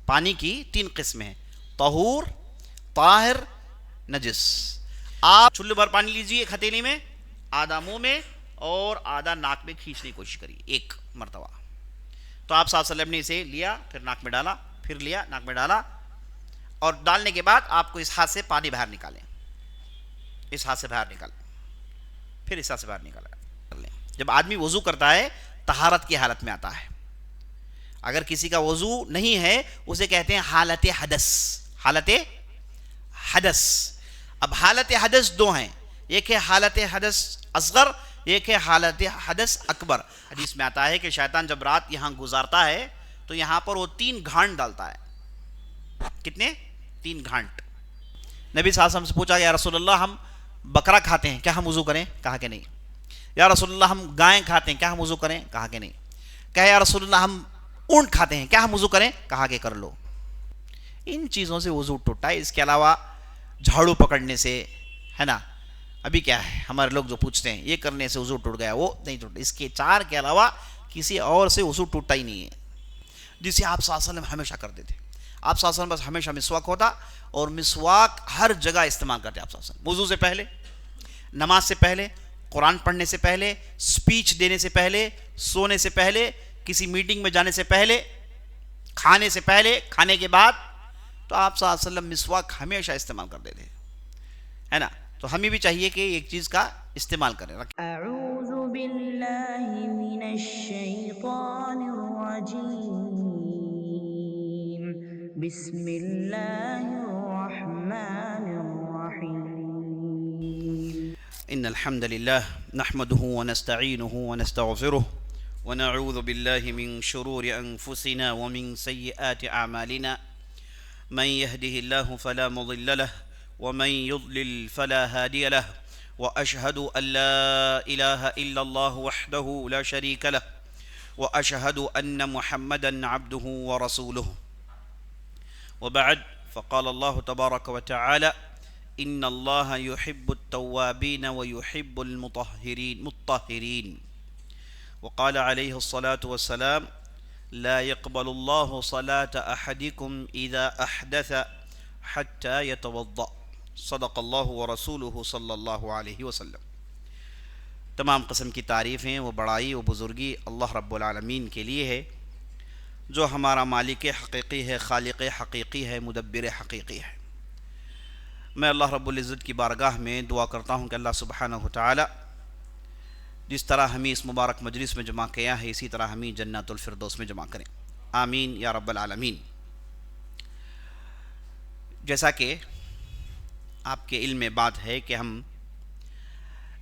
پانی کی 3 قسمیں ہیں، طہور، طاہر، نجس۔ آپ چلو بھر پانی لیجئے ایک ہتھیلی میں، آدھا منہ میں اور آدھا ناک میں کھینچنے کی کوشش کریے ایک مرتبہ۔ تو آپ صلی اللہ علیہ وسلم نے اسے لیا، پھر ناک میں ڈالا، پھر لیا، ناک میں ڈالا، اور ڈالنے کے بعد آپ کو اس ہاتھ سے پانی باہر نکالیں، اس ہاتھ سے باہر نکالیں، پھر اس ہاتھ سے باہر نکالیں۔ جب آدمی وضو کرتا ہے طہارت کی حالت میں آتا ہے۔ اگر کسی کا وضو نہیں ہے اسے کہتے ہیں حالت حدث، حالت حدث۔ اب حالت حدث 2 ہیں، ایک ہے حالت حدث اصغر، ایک ہے حالت حدث اکبر۔ حدیث میں آتا ہے کہ شیطان جب رات یہاں گزارتا ہے تو یہاں پر وہ 3 گھانٹ ڈالتا ہے۔ کتنے؟ 3 گھانٹ۔ نبی صلی اللہ علیہ وسلم سے پوچھا کہ یا رسول اللہ ہم بکرا کھاتے ہیں، کیا ہم وضو کریں؟ کہا کہ نہیں۔ یا رسول اللہ ہم گائیں کھاتے ہیں، کیا ہم وضو کریں؟ کہا کہ نہیں۔ کہا یا رسول اللہ ہم اونٹ کھاتے ہیں، کیا ہم وضو کریں؟ کہا کہ کر لو۔ ان چیزوں سے وضو ٹوٹا ہے۔ اس کے علاوہ جھاڑو پکڑنے سے، ہے نا، ابھی کیا ہے ہمارے لوگ جو پوچھتے ہیں یہ کرنے سے وضو ٹوٹ گیا، وہ نہیں ٹوٹا۔ اس کے 4 کے علاوہ کسی اور سے وضو ٹوٹا ہی نہیں ہے، جسے آپ صلی اللہ علیہ وسلم ہمیشہ کرتے تھے۔ آپ صلی اللہ علیہ وسلم بس ہمیشہ مسواک ہوتا، اور مسواک ہر جگہ استعمال کرتے آپ صلی اللہ علیہ وسلم، وضو سے پہلے، نماز سے پہلے، قرآن پڑھنے سے پہلے، سپیچ دینے سے پہلے، سونے سے پہلے، کسی میٹنگ میں جانے سے پہلے، کھانے سے پہلے، کھانے کے بعد۔ تو آپ صلی اللہ علیہ وسلم مسواک ہمیشہ استعمال کرتے تھے، ہے نا۔ تو ہمیں بھی چاہیے کہ ایک چیز کا استعمال کریں۔ اعوذ باللہ من الشیطان الرجیم، بسم اللہ الرحمن الرحیم۔ ان الحمد لله نحمده ونستعينه ونستغفره ونعوذ بالله من شرور انفسنا ومن سيئات اعمالنا، من يهده الله فلا مضل له ومن يضلل فلا هادي له، واشهد ان لا اله الا الله وحده لا شريك له، واشهد ان محمدا عبده ورسوله، وبعد، فقال الله تبارك وتعالى ان الله يحب التوابين ويحب المطهرين، وقال عليه الصلاة والسلام لا يقبل الله صلاة احدكم اذا احدث حتى يتوضأ، صدق اللہ ورسولہ صلی اللہ علیہ وسلم۔ تمام قسم کی تعریفیں و بڑائی و بزرگی اللہ رب العالمین کے لیے ہے، جو ہمارا مالک حقیقی ہے، خالق حقیقی ہے، مدبر حقیقی ہے۔ میں اللہ رب العزت کی بارگاہ میں دعا کرتا ہوں کہ اللہ سبحانہ وتعالی جس طرح ہمیں اس مبارک مجلس میں جمع کیا ہے اسی طرح ہمیں جنت الفردوس میں جمع کریں، آمین یا رب العالمین۔ جیسا کہ آپ کے علم میں بات ہے کہ ہم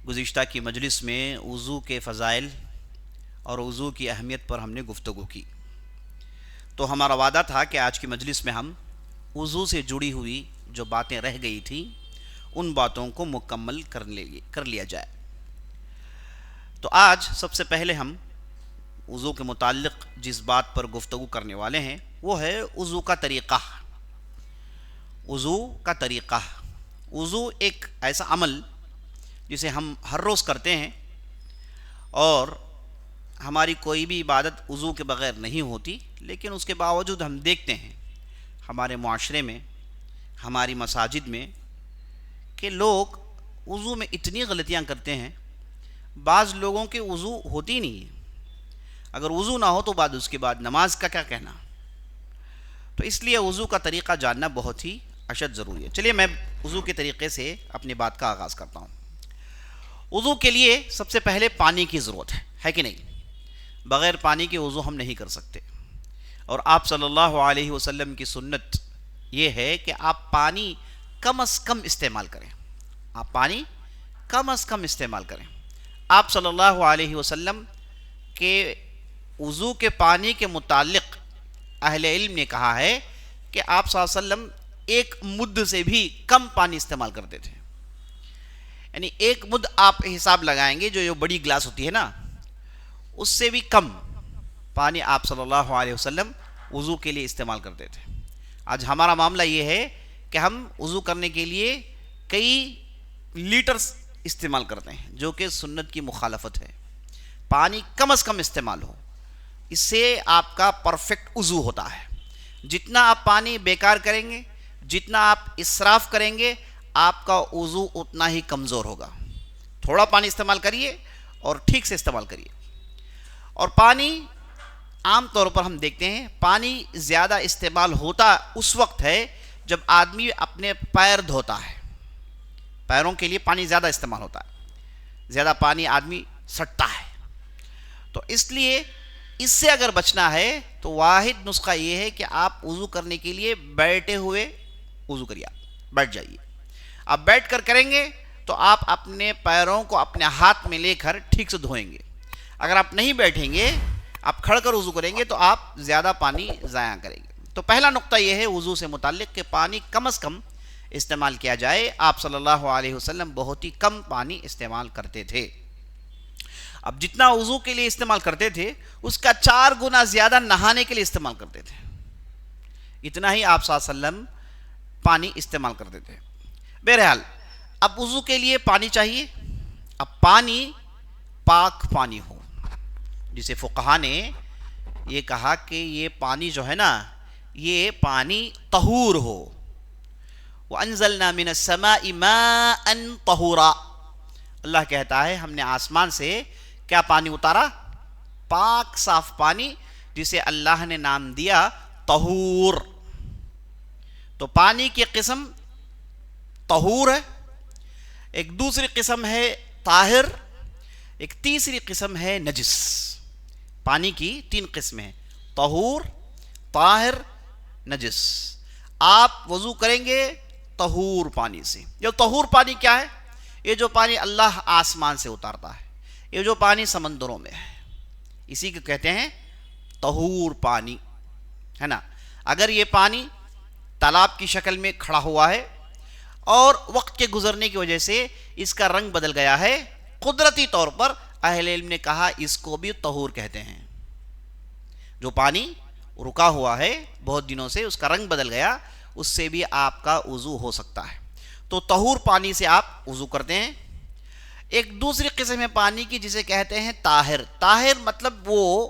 گزشتہ کی مجلس میں وضو کے فضائل اور وضو کی اہمیت پر ہم نے گفتگو کی، تو ہمارا وعدہ تھا کہ آج کی مجلس میں ہم وضو سے جڑی ہوئی جو باتیں رہ گئی تھیں ان باتوں کو مکمل کر لیا جائے۔ تو آج سب سے پہلے ہم وضو کے متعلق جس بات پر گفتگو کرنے والے ہیں وہ ہے وضو کا طریقہ۔ وضو کا طریقہ، وضو ایک ایسا عمل جسے ہم ہر روز کرتے ہیں، اور ہماری کوئی بھی عبادت وضو کے بغیر نہیں ہوتی، لیکن اس کے باوجود ہم دیکھتے ہیں ہمارے معاشرے میں، ہماری مساجد میں، کہ لوگ وضو میں اتنی غلطیاں کرتے ہیں، بعض لوگوں کے وضو ہوتی نہیں ہے، اگر وضو نہ ہو تو بعد اس کے بعد نماز کا کیا کہنا۔ تو اس لیے وضو کا طریقہ جاننا بہت ہی اشد ضروری ہے۔ چلیے میں وضو کے طریقے سے اپنی بات کا آغاز کرتا ہوں۔ وضو کے لیے سب سے پہلے پانی کی ضرورت ہے کہ نہیں؟ بغیر پانی کے وضو ہم نہیں کر سکتے، اور آپ صلی اللہ علیہ وسلم کی سنت یہ ہے کہ آپ پانی کم از کم استعمال کریں، آپ پانی کم از کم استعمال کریں۔ آپ صلی اللہ علیہ وسلم کے وضو کے پانی کے متعلق اہل علم نے کہا ہے کہ آپ صلی اللہ علیہ وسلم ایک مد سے بھی کم پانی استعمال کرتے تھے، یعنی ایک مد آپ حساب لگائیں گے جو بڑی گلاس ہوتی ہے نا، اس سے بھی کم پانی آپ صلی اللہ علیہ وسلم وضو کے لیے استعمال کرتے تھے۔ آج ہمارا معاملہ یہ ہے کہ ہم وضو کرنے کے لیے کئی لیٹرز استعمال کرتے ہیں، جو کہ سنت کی مخالفت ہے۔ پانی کم از کم استعمال ہو، اس سے آپ کا پرفیکٹ وضو ہوتا ہے۔ جتنا آپ پانی بیکار کریں گے، جتنا آپ اسراف کریں گے، آپ کا وضو اتنا ہی کمزور ہوگا. تھوڑا پانی استعمال کریے اور ٹھیک سے استعمال کریے. اور پانی عام طور پر ہم دیکھتے ہیں پانی زیادہ استعمال ہوتا اس وقت ہے جب آدمی اپنے پیر دھوتا ہے. پیروں کے لیے پانی زیادہ استعمال ہوتا ہے، زیادہ پانی آدمی سٹتا ہے. تو اس لیے اس سے اگر بچنا ہے تو واحد نسخہ یہ ہے کہ آپ وضو کرنے کے لیے بیٹھے ہوئے وضو کریے. آپ بیٹھ جائیے. آپ بیٹھ کر کریں گے تو آپ اپنے پیروں کو اپنے ہاتھ میں لے کر ٹھیک سے دھوئیں گے. اگر آپ نہیں بیٹھیں گے، آپ کھڑ کر وضو کریں گے تو آپ زیادہ پانی ضائع کریں گے. تو پہلا نقطہ یہ ہے وضو سے متعلق کہ پانی کم از کم استعمال کیا جائے. آپ صلی اللہ علیہ وسلم بہت ہی کم پانی استعمال کرتے تھے. اب جتنا وضو کے لیے استعمال کرتے تھے اس کا 4 گنا زیادہ نہانے کے لیے استعمال کرتے تھے. اتنا ہی آپ صلی اللہ علیہ وسلم پانی استعمال کرتے تھے. بہرحال اب وضو کے لیے پانی چاہیے. اب پانی پاک پانی ہو، جسے فقہا نے یہ کہا کہ یہ پانی جو ہے نا یہ پانی طہور ہو. وَأَنزَلْنَا مِنَ السَّمَاءِ مَاءً طَهُورًا. اللہ کہتا ہے ہم نے آسمان سے کیا پانی اتارا؟ پاک صاف پانی، جسے اللہ نے نام دیا طہور. تو پانی کی قسم طہور ہے، ایک دوسری قسم ہے طاہر، ایک تیسری قسم ہے نجس. پانی کی 3 قسمیں ہیں: طہور، طاہر، نجس. آپ وضو کریں گے طہور پانی سے. یہ طہور پانی کیا ہے؟ یہ جو پانی اللہ آسمان سے اتارتا ہے، یہ جو پانی سمندروں میں ہے، اسی کو کہتے ہیں طہور پانی، ہے نا. اگر یہ پانی تالاب کی شکل میں کھڑا ہوا ہے اور وقت کے گزرنے کی وجہ سے اس کا رنگ بدل گیا ہے، قدرتی طور پر اہل علم نے کہا اس کو بھی طہور کہتے ہیں. جو پانی رکا ہوا ہے بہت دنوں سے، اس کا رنگ بدل گیا، اس سے بھی آپ کا وضو ہو سکتا ہے. تو طہور پانی سے آپ وضو کرتے ہیں. ایک دوسری قسم ہے پانی کی جسے کہتے ہیں طاہر. طاہر مطلب وہ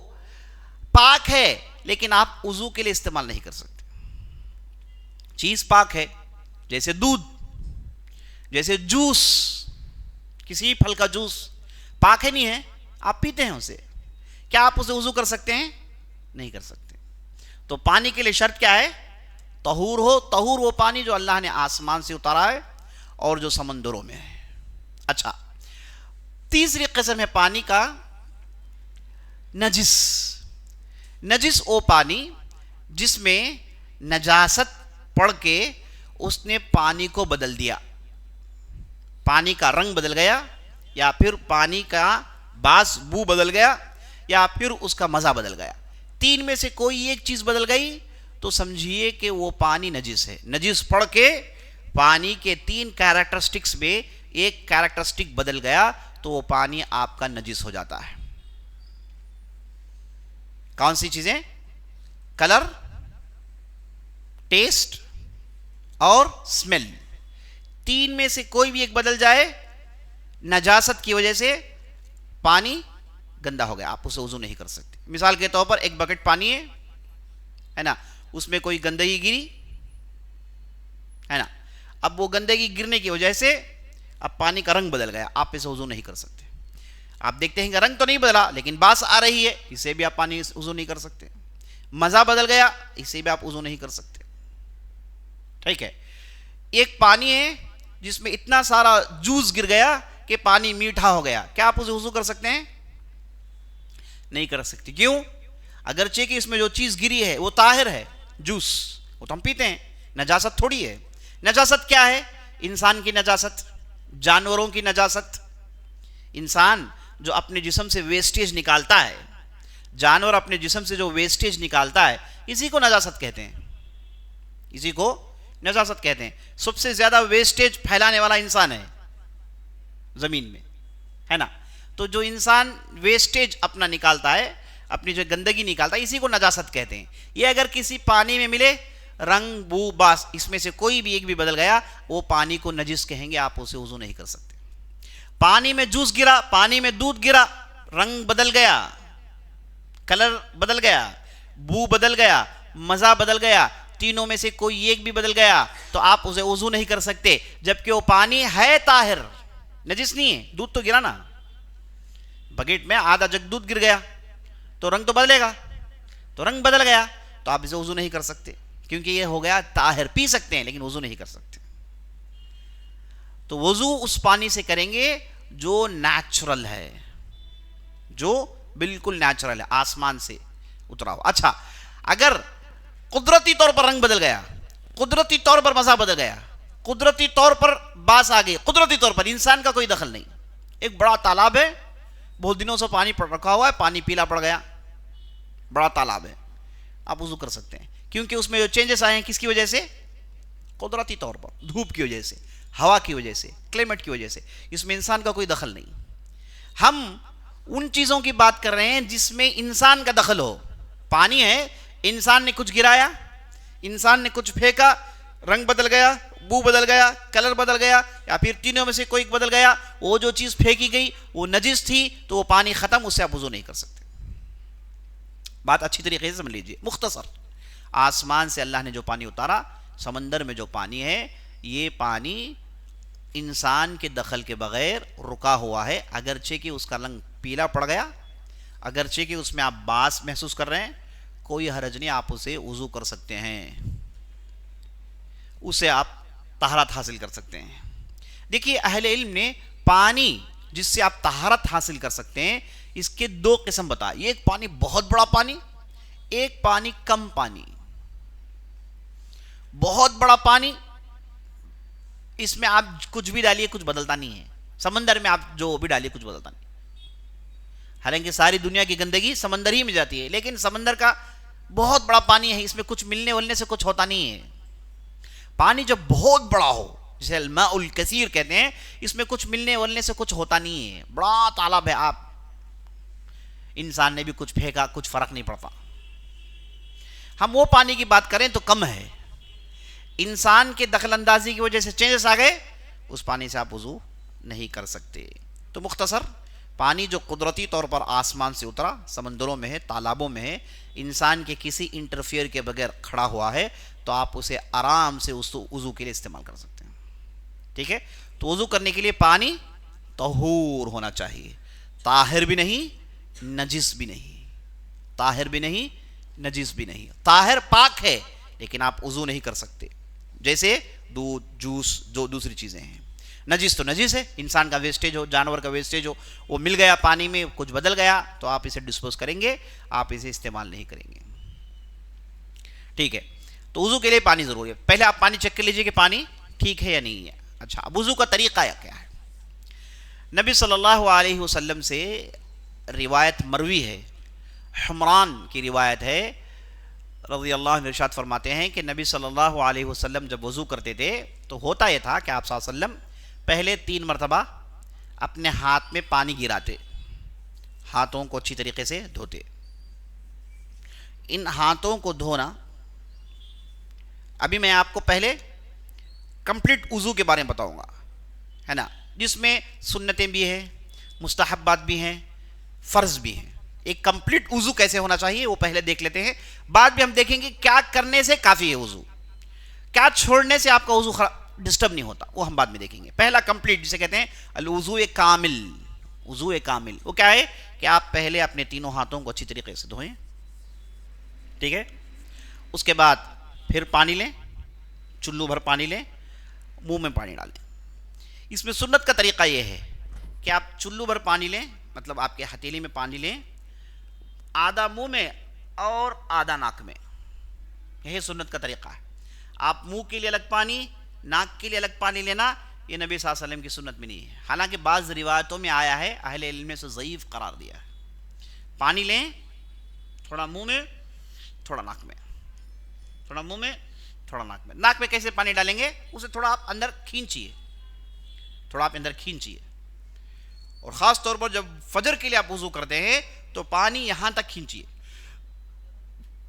پاک ہے لیکن آپ وضو کے لیے استعمال نہیں کر سکتے. چیز پاک ہے، جیسے دودھ، جیسے جوس، کسی پھل کا جوس پاک ہے نہیں ہے، آپ پیتے ہیں اسے، کیا آپ اسے وضو کر سکتے ہیں؟ نہیں کر سکتے. تو پانی کے لیے شرط کیا ہے؟ طہور ہو. طہور وہ پانی جو اللہ نے آسمان سے اتارا ہے اور جو سمندروں میں ہے. اچھا، تیسری قسم ہے پانی کا نجس. نجس وہ پانی جس میں نجاست پڑ کے اس نے پانی کو بدل دیا، پانی کا رنگ بدل گیا، یا پھر پانی کا باس بو بدل گیا، یا پھر اس کا مزہ بدل گیا. 3 میں سے کوئی ایک چیز بدل گئی تو سمجھیے کہ وہ پانی نجس ہے. نجس پڑ کے پانی کے 3 کیریکٹرسٹکس میں ایک کیریکٹرسٹک بدل گیا تو وہ پانی آپ کا نجس ہو جاتا ہے. کون سی چیزیں؟ کلر، ٹیسٹ اور اسمیل. 3 میں سے کوئی بھی ایک بدل جائے نجاست کی وجہ سے پانی گندا ہو گیا، آپ اسے وضو نہیں کر سکتے. مثال کے طور پر ایک بکٹ پانی ہے نا، اس میں کوئی گندگی گری ہے نا، اب وہ گندگی گرنے کی وجہ سے اب پانی کا رنگ بدل گیا، آپ اسے وضو نہیں کر سکتے. آپ دیکھتے ہیں کہ رنگ تو نہیں بدلا لیکن باس آ رہی ہے، اسے بھی آپ پانی وضو نہیں کر سکتے. مزہ بدل گیا، اسے بھی آپ وضو نہیں کر سکتے. ٹھیک ہے. ایک پانی ہے جس میں اتنا سارا جوس گر گیا کہ پانی میٹھا ہو گیا، کیا آپ اسے وضو کر سکتے ہیں؟ نہیں کر سکتے. کیوں؟ اگرچہ کہ اس میں جو چیز گری ہے وہ طاہر ہے، جوس وہ تو ہم پیتے ہیں، نجاست تھوڑی ہے. نجاست کیا ہے؟ انسان کی نجاست، جانوروں کی نجاست. انسان جو اپنے جسم سے ویسٹیج نکالتا ہے، جانور اپنے جسم سے جو ویسٹیج نکالتا ہے، اسی کو نجاست کہتے ہیں، اسی کو نجاست کہتے ہیں. سب سے زیادہ ویسٹیج پھیلانے والا انسان ہے زمین میں، ہے نا. تو جو انسان ویسٹیج اپنا نکالتا ہے، اپنی جو گندگی نکالتا ہے، اسی کو نجاست کہتے ہیں. یہ اگر کسی پانی میں ملے، رنگ بو باس اس میں سے کوئی بھی ایک بھی بدل گیا، وہ پانی کو نجس کہیں گے، آپ اسے وضو نہیں کر سکتے. پانی میں جوس گرا، پانی میں دودھ گرا، رنگ بدل گیا، کلر بدل گیا، بو بدل گیا، مزہ بدل گیا، تینوں میں سے کوئی ایک بھی بدل گیا تو آپ اسے وضو نہیں کر سکتے، جبکہ وہ پانی ہے طاہر، نجس نہیں ہے۔ دودھ تو گرا نا، بکیٹ میں آدھا جگ دودھ گر گیا تو رنگ تو بدلے گا، تو رنگ بدل گیا تو آپ اسے وضو نہیں کر سکتے، کیونکہ یہ ہو گیا طاہر، پی سکتے ہیں لیکن وضو نہیں کر سکتے۔ تو وضو اس پانی سے کریں گے جو نیچرل ہے، جو بالکل نیچرل ہے، آسمان سے اترا ہو۔ اچھا، اگر قدرتی طور پر رنگ بدل گیا، قدرتی طور پر مزہ بدل گیا، قدرتی طور پر باس آ گئی، قدرتی طور پر، انسان کا کوئی دخل نہیں، ایک بڑا تالاب ہے، بہت دنوں سے پانی رکھا ہوا ہے، پانی پیلا پڑ گیا، بڑا تالاب ہے، آپ وضو کر سکتے ہیں، کیونکہ اس میں جو چینجز آئے ہیں کس کی وجہ سے؟ قدرتی طور پر، دھوپ کی وجہ سے، ہوا کی وجہ سے، کلائمیٹ کی وجہ سے، اس میں انسان کا کوئی دخل نہیں۔ ہم ان چیزوں کی بات کر رہے ہیں جس میں انسان کا دخل ہو۔ پانی ہے، انسان نے کچھ گرایا، انسان نے کچھ پھینکا، رنگ بدل گیا، بو بدل گیا، کلر بدل گیا، یا پھر تینوں میں سے کوئی بدل گیا، وہ جو چیز پھینکی گئی وہ نجس تھی تو وہ پانی ختم، اس سے آپ وضو نہیں کر سکتے۔ بات اچھی طریقے سے سمجھ لیجیے، مختصر، آسمان سے اللہ نے جو پانی اتارا، سمندر میں جو پانی ہے، یہ پانی انسان کے دخل کے بغیر رکا ہوا ہے، اگرچہ کہ اس کا رنگ پیلا پڑ گیا، اگرچہ کہ اس میں آپ باس محسوس کر رہے ہیں، کوئی حرج نہیں، آپ اسے وضو کر سکتے ہیں، اسے آپ طہارت حاصل کر سکتے ہیں۔ دیکھیے، اہل علم نے پانی جس سے آپ طہارت حاصل کر سکتے ہیں، اس کے دو قسم بتائے، ایک پانی بہت بڑا پانی، ایک پانی کم پانی۔ بہت بڑا پانی، اس میں آپ کچھ بھی ڈالیے کچھ بدلتا نہیں ہے، سمندر میں آپ جو بھی ڈالیے کچھ بدلتا نہیں، حالانکہ ساری دنیا کی گندگی سمندر ہی میں جاتی ہے، لیکن سمندر کا بہت بڑا پانی ہے، اس میں کچھ ملنے ولنے سے کچھ ہوتا نہیں ہے۔ پانی جب بہت بڑا ہو، جسے الماء الکثیر کہتے ہیں، اس میں کچھ ملنے ولنے سے کچھ ہوتا نہیں ہے، بڑا تالاب ہے، آپ انسان نے بھی کچھ پھینکا، کچھ فرق نہیں پڑتا۔ ہم وہ پانی کی بات کریں تو کم ہے، انسان کے دخل اندازی کی وجہ سے چینجز آ گئے، اس پانی سے آپ وضو نہیں کر سکتے۔ تو مختصر، پانی جو قدرتی طور پر آسمان سے اترا، سمندروں میں ہے، تالابوں میں ہے، انسان کے کسی انٹرفیئر کے بغیر کھڑا ہوا ہے، تو آپ اسے آرام سے وضو کے لیے استعمال کر سکتے ہیں، ٹھیک ہے؟ تو وضو کرنے کے لیے پانی طہور ہونا چاہیے، طاہر بھی نہیں، نجس بھی نہیں، طاہر بھی نہیں، نجس بھی نہیں، طاہر پاک ہے لیکن آپ وضو نہیں کر سکتے، جیسے دودھ، جوس، جو دوسری چیزیں ہیں۔ نجس تو نجس ہے، انسان کا ویسٹیج ہو، جانور کا ویسٹیج ہو، وہ مل گیا پانی میں، کچھ بدل گیا تو آپ اسے ڈسپوز کریں گے، آپ اسے استعمال نہیں کریں گے، ٹھیک ہے؟ تو وضو کے لیے پانی ضروری ہے، پہلے آپ پانی چیک کر لیجئے کہ پانی ٹھیک ہے یا نہیں ہے۔ اچھا، اب وضو کا طریقہ کیا ہے؟ نبی صلی اللہ علیہ وسلم سے روایت مروی ہے، حمران کی روایت ہے، رضی اللہ عنہ ارشاد فرماتے ہیں کہ نبی صلی اللہ علیہ وسلم جب وضو کرتے تھے تو ہوتا یہ تھا کہ آپ صلی اللہ علیہ وسلم پہلے 3 مرتبہ اپنے ہاتھ میں پانی گراتے، ہاتھوں کو اچھی طریقے سے دھوتے۔ ان ہاتھوں کو دھونا، ابھی میں آپ کو پہلے کمپلیٹ وضو کے بارے میں بتاؤں گا، ہے نا، جس میں سنتیں بھی ہیں، مستحبات بھی ہیں، فرض بھی ہیں۔ ایک کمپلیٹ وضو کیسے ہونا چاہیے وہ پہلے دیکھ لیتے ہیں، بعد بھی ہم دیکھیں گے کیا کرنے سے کافی ہے وضو، کیا چھوڑنے سے آپ کا وضو ڈسٹرب نہیں ہوتا، وہ ہم بعد میں دیکھیں گے۔ پہلا کمپلیٹ جسے کہتے ہیں الوضوء کامل، وضو کامل، وہ کیا ہے کہ آپ پہلے اپنے تینوں ہاتھوں کو اچھی طریقے سے دھوئیں، ٹھیک ہے؟ اس کے بعد پھر پانی لیں، چلو بھر پانی لیں، منہ میں پانی ڈالیں۔ اس میں سنت کا طریقہ یہ ہے کہ آپ چلو بھر پانی لیں، مطلب آپ کے ہتھیلی میں پانی لیں، آدھا منہ میں اور آدھا ناک میں، یہی سنت کا طریقہ ہے۔ آپ منہ کے لیے الگ پانی، ناک کے لیے الگ پانی لینا، یہ نبی صلی اللہ علیہ وسلم کی سنت میں نہیں ہے، حالانکہ بعض روایتوں میں آیا ہے، اہل علم نے اسے ضعیف قرار دیا ہے۔ پانی لیں، تھوڑا منہ میں، تھوڑا ناک میں، تھوڑا منہ میں، تھوڑا ناک میں۔ ناک میں کیسے پانی ڈالیں گے؟ اسے تھوڑا آپ اندر کھینچیے، تھوڑا آپ اندر کھینچیے، اور خاص طور پر جب فجر کے لیے آپ وضو کرتے ہیں تو پانی یہاں تک کھینچیے،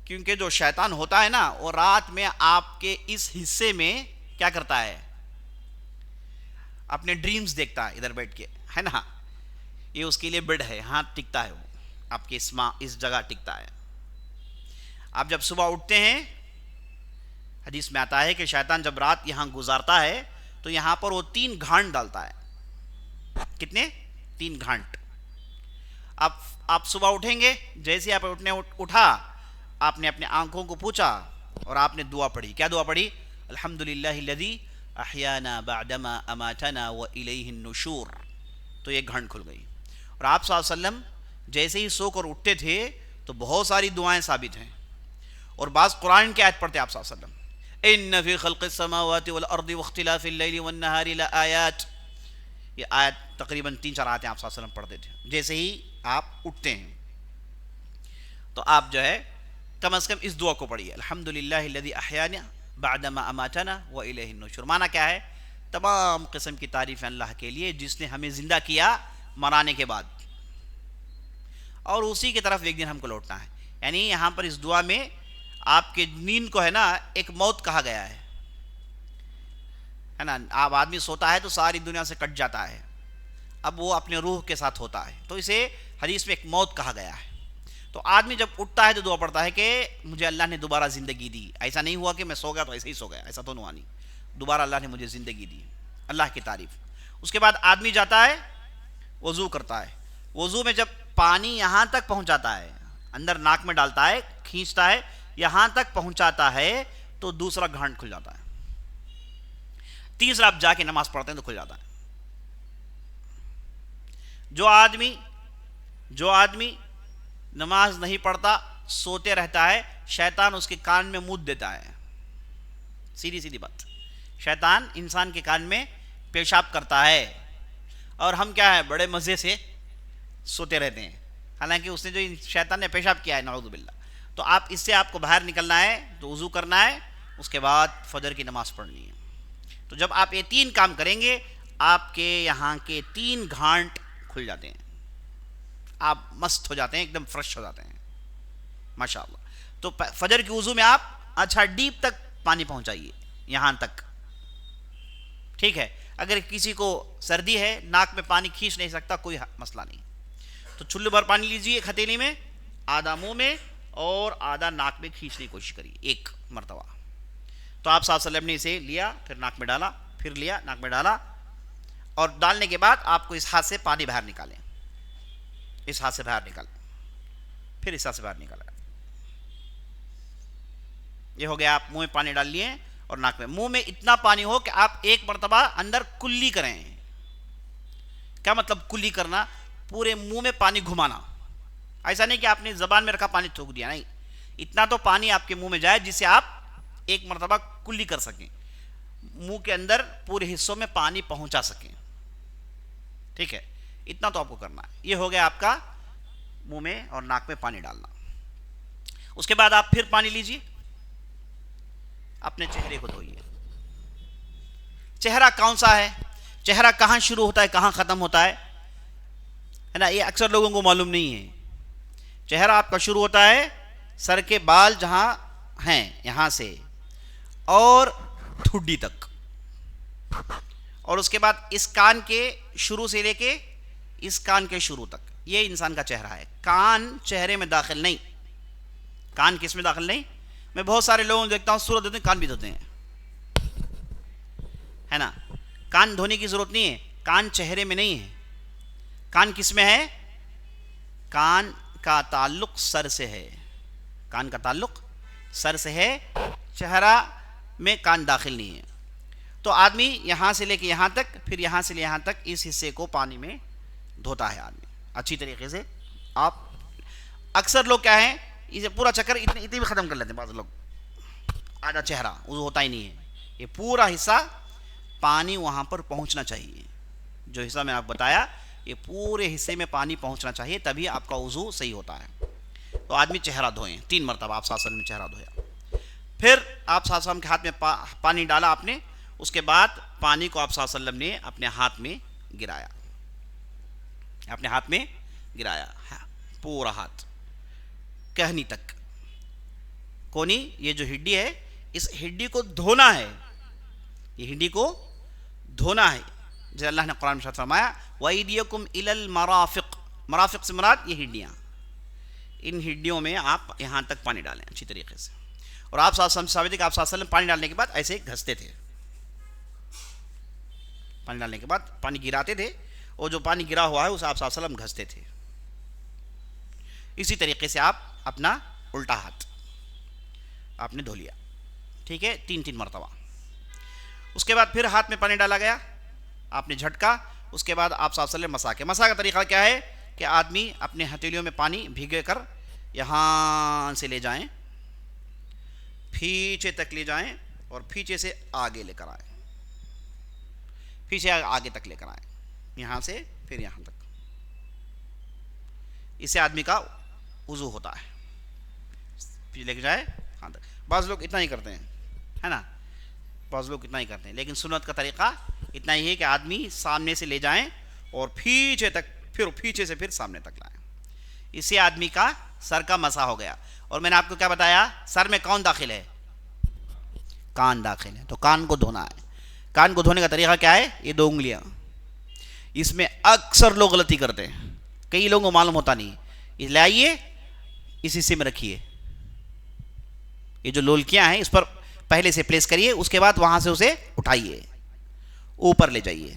کیونکہ جو شیطان ہوتا ہے نا، وہ رات میں آپ کے اس حصے میں کیا کرتا ہے؟ اپنے ڈریمز دیکھتا ہے ادھر بیٹھ کے، ہے نا، یہ اس کے لیے بیڈ ہے، ہاں ٹکتا ہے، وہ آپ کے اس جگہ ٹکتا ہے۔ آپ جب صبح اٹھتے ہیں، حدیث میں آتا ہے کہ شیطان جب رات یہاں گزارتا ہے تو یہاں پر وہ 3 گھانٹ ڈالتا ہے. کتنے؟ 3 گھانٹ. آپ صبح اٹھیں گے، جیسے آپ اٹھا، آپ نے اپنے آنکھوں کو پوچھا اور آپ نے دعا پڑھی. کیا دعا پڑھی؟ الحمدللہ الذی احیانا بعدما اماتنا والیہ النشور. تو یہ گھنٹ کھل گئی. اور آپ صلی اللہ علیہ وسلم جیسے ہی سو کر اٹھتے تھے تو بہت ساری دعائیں ثابت ہیں، اور بعض قرآن کی آیت پڑھتے آپ صلی اللہ علیہ وسلم. ان فی خلق السماوات والارض واختلاف اللیل والنہار لآیات. یہ آیت تقریباً 3-4 آیتیں آپ صلی اللہ علیہ وسلم پڑھتے تھے جیسے ہی آپ اٹھتے ہیں. تو آپ جو ہے کم از کم اس دعا کو پڑھیے، الحمدللہ الذی احیانا بعدما اماتنا والیہ النشور. معنی کیا ہے؟ تمام قسم کی تعریف اللہ کے لیے جس نے ہمیں زندہ کیا مرانے کے بعد، اور اسی کی طرف ایک دن ہم کو لوٹنا ہے. یعنی یہاں پر اس دعا میں آپ کے نیند کو ہے نا ایک موت کہا گیا ہے نا. آپ آدمی سوتا ہے تو ساری دنیا سے کٹ جاتا ہے، اب وہ اپنے روح کے ساتھ ہوتا ہے، تو اسے حدیث میں ایک موت کہا گیا ہے. تو آدمی جب اٹھتا ہے تو دعا پڑتا ہے کہ مجھے اللہ نے دوبارہ زندگی دی. ایسا نہیں ہوا کہ میں سو گیا تو ایسے ہی سو گیا، ایسا تو نہیں. دوبارہ اللہ نے مجھے زندگی دی، اللہ کی تعریف. اس کے بعد آدمی جاتا ہے وضو کرتا ہے. وضو میں جب پانی یہاں تک پہنچاتا ہے، اندر ناک میں ڈالتا ہے، کھینچتا ہے، یہاں تک پہنچاتا ہے تو دوسرا گھانٹ کھل جاتا ہے. تیسرا آپ جا کے نماز پڑھتے ہیں تو کھل جاتا ہے. جو آدمی نماز نہیں پڑھتا، سوتے رہتا ہے، شیطان اس کے کان میں مود دیتا ہے. سیدھی بات، شیطان انسان کے کان میں پیشاب کرتا ہے، اور ہم کیا ہے بڑے مزے سے سوتے رہتے ہیں، حالانکہ اس نے جو شیطان نے پیشاب کیا ہے، نعوذ باللہ. تو اس سے آپ کو باہر نکلنا ہے تو وضو کرنا ہے، اس کے بعد فجر کی نماز پڑھنی ہے. تو جب آپ یہ 3 کام کریں گے، آپ کے یہاں کے 3 گھانٹ کھل جاتے ہیں، آپ مست ہو جاتے ہیں، ایک دم فریش ہو جاتے ہیں ماشاءاللہ. تو فجر کی وضو میں آپ اچھا ڈیپ تک پانی پہنچائیے، یہاں تک، ٹھیک ہے. اگر کسی کو سردی ہے، ناک میں پانی کھینچ نہیں سکتا، کوئی مسئلہ نہیں، تو چلو بھر پانی لیجئے ایک ہتھیلی میں، آدھا منہ میں اور آدھا ناک میں کھینچنے کی کوشش کریے ایک مرتبہ. تو آپ صلی اللہ علیہ وسلم نے اسے لیا، پھر ناک میں ڈالا، پھر لیا، ناک میں ڈالا، اور ڈالنے کے بعد آپ کو اس ہاتھ سے پانی باہر نکالیں، اس ہاتھ سے باہر نکالیں، پھر اس ہاتھ سے باہر نکالیں. یہ ہو گیا، آپ منہ میں پانی ڈال لیے اور ناک میں. منہ میں اتنا پانی ہو کہ آپ ایک مرتبہ اندر کلی کریں. کیا مطلب کلی کرنا؟ پورے منہ میں پانی گھمانا. ایسا نہیں کہ آپ نے زبان میں رکھا پانی تھوک دیا، نہیں، اتنا تو پانی آپ کے منہ میں جائے جس سے آپ ایک مرتبہ کلی کر سکیں، منہ کے اندر پورے حصوں میں پانی پہنچا سکیں، ٹھیک ہے. اتنا تو آپ کو کرنا ہے. یہ ہو گیا آپ کا منہ میں اور ناک میں پانی ڈالنا. اس کے بعد آپ پھر پانی لیجئے، اپنے چہرے کو دھوئیے. چہرہ کون سا ہے؟ چہرہ کہاں شروع ہوتا ہے، کہاں ختم ہوتا ہے نا، یہ اکثر لوگوں کو معلوم نہیں ہے. چہرہ آپ کا شروع ہوتا ہے سر کے بال جہاں ہیں یہاں سے اور ٹھڈی تک، اور اس کے بعد اس کان کے شروع سے لے کے اس کان کے شروع تک. یہ انسان کا چہرہ ہے. کان چہرے میں داخل نہیں. کان کس میں داخل نہیں؟ میں بہت سارے لوگوں دیکھتا ہوں سورج دھوتے ہیں کان بھی دھوتے ہیں، ہے نا. کان دھونے کی ضرورت نہیں ہے، کان چہرے میں نہیں ہے. کان کس میں ہے؟ کان کا تعلق سر سے ہے. کان کا تعلق سر سے ہے، چہرہ میں کان داخل نہیں ہے. تو آدمی یہاں سے لے کے یہاں تک، پھر یہاں سے لے یہاں تک، اس حصے کو پانی میں دھوتا ہے آدمی اچھی طریقے سے. آپ اکثر لوگ کیا ہیں، اسے پورا چکر اتنے بھی ختم کر لیتے ہیں. بعض لوگ آدھا چہرہ وضو ہوتا ہی نہیں ہے. یہ پورا حصہ پانی وہاں پر پہنچنا چاہیے. جو حصہ میں آپ بتایا، یہ پورے حصے میں پانی پہنچنا چاہیے، تبھی آپ کا وضو صحیح ہوتا ہے. تو آدمی چہرہ دھوئیں 3 مرتبہ. آپ صلی اللہ علیہ وسلم نے چہرہ دھویا، پھر آپ صلی اللہ علیہ وسلم کے ہاتھ میں پانی ڈالا آپ نے. اس کے بعد پانی کو آپ صلی اللہ علیہ وسلم نے اپنے ہاتھ میں گرایا، اپنے ہاتھ میں گرایا، پورا ہاتھ کہنی تک. کونی، یہ جو ہڈی ہے، اس ہڈی کو دھونا ہے. یہ ہڈی کو دھونا ہے، جیسے اللہ نے قرآن میں فرمایا وَأَيْدِيَكُمْ إِلَى الْمَرَافِقِ. مرافق سے مراد یہ ہڈیاں. ان ہڈیوں میں آپ یہاں تک پانی ڈالیں اچھی طریقے سے. اور آپ ثابت ہے کہ آپ صلی اللہ علیہ وسلم پانی ڈالنے کے بعد ایسے گھستے تھے. پانی ڈالنے کے بعد پانی گراتے تھے اور جو پانی گرا ہوا ہے اسے آپ صلی اللہ علیہ وسلم گھستے تھے. اسی طریقے سے آپ اپنا الٹا ہاتھ آپ نے دھو لیا. ٹھیک ہے, 3 مرتبہ. اس کے بعد پھر ہاتھ میں پانی ڈالا گیا, آپ نے جھٹکا. اس کے بعد آپ صلی اللہ علیہ وسلم مسا کا طریقہ کیا ہے کہ آدمی اپنے ہتھیلیوں میں پانی بھیگے کر یہاں سے لے جائیں, پیچھے تک لے جائیں اور پیچھے سے آگے لے کر آئیں, پیچھے آگے تک لے کر آئیں, یہاں سے پھر یہاں تک. اس سے آدمی کا وضو ہوتا ہے. پیچھے لے کے جائے ہاں تک. بعض لوگ اتنا ہی کرتے ہیں, ہے نا, بعض لوگ اتنا ہی کرتے ہیں, لیکن سنت کا طریقہ اتنا ہی ہے کہ آدمی سامنے سے لے جائیں اور پیچھے تک, پھر پیچھے سے پھر سامنے تک لائیں. اس سے آدمی کا سر کا مسا ہو گیا. اور میں نے آپ کو کیا بتایا, سر میں کون داخل ہے؟ کان داخل ہے. تو کان کو دھونا ہے. کان کو دھونے کا طریقہ کیا ہے؟ یہ 2 انگلیاں. اس میں اکثر لوگ غلطی کرتے ہیں, کئی لوگوں کو معلوم ہوتا نہیں. یہ لائیے, اس حصے میں رکھیے, یہ جو لولکیاں ہیں اس پر پہلے سے پلیس کریے. اس کے بعد وہاں سے اسے اٹھائیے, اوپر لے جائیے,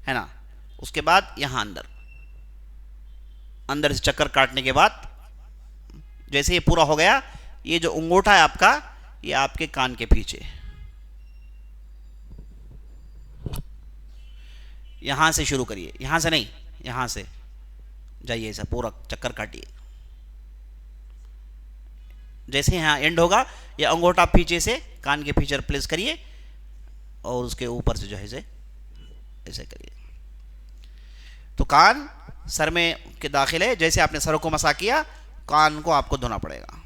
ہے نا. اس کے بعد یہاں اندر سے چکر کاٹنے کے بعد جیسے یہ پورا ہو گیا, یہ جو انگوٹھا ہے آپ کا, یہ آپ کے کان کے پیچھے, یہاں سے شروع کریے, یہاں سے نہیں, یہاں سے جائیے, ایسا پورا چکر کاٹیے. جیسے یہاں اینڈ ہوگا, یہ انگوٹھا پیچھے سے کان کے پیچھے پلیس کریے اور اس کے اوپر سے جو ہے ایسے کریے. تو کان سر میں کے داخل ہے. جیسے آپ نے سر کو مسا کیا, کان کو آپ کو دھونا پڑے گا.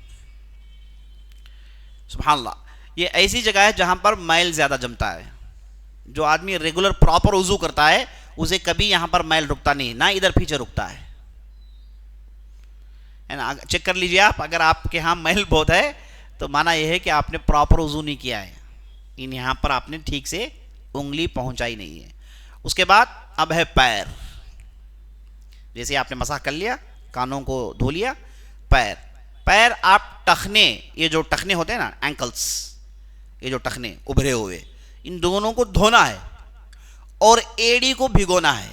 سبحان اللہ. یہ ایسی جگہ ہے جہاں پر میل زیادہ جمتا ہے. جو آدمی ریگولر پراپر وضو کرتا ہے اسے کبھی یہاں پر میل رکتا نہیں, نہ ادھر پیچھے رکتا ہے نا. چیک کر لیجیے آپ, اگر آپ کے ہاں میل بہت ہے تو مانا یہ ہے کہ آپ نے پراپر وضو نہیں کیا ہے, یہاں پر آپ نے ٹھیک سے انگلی پہنچائی نہیں ہے. اس کے بعد اب ہے پیر. جیسے آپ نے مسح کر لیا, کانوں کو دھو لیا. پیر آپ ٹخنے, یہ جو ٹخنے ہوتے ہیں نا, اینکلز, یہ جو ٹخنے ابھرے ہوئے, ان دونوں کو دھونا ہے اور ایڑی کو بھگونا ہے.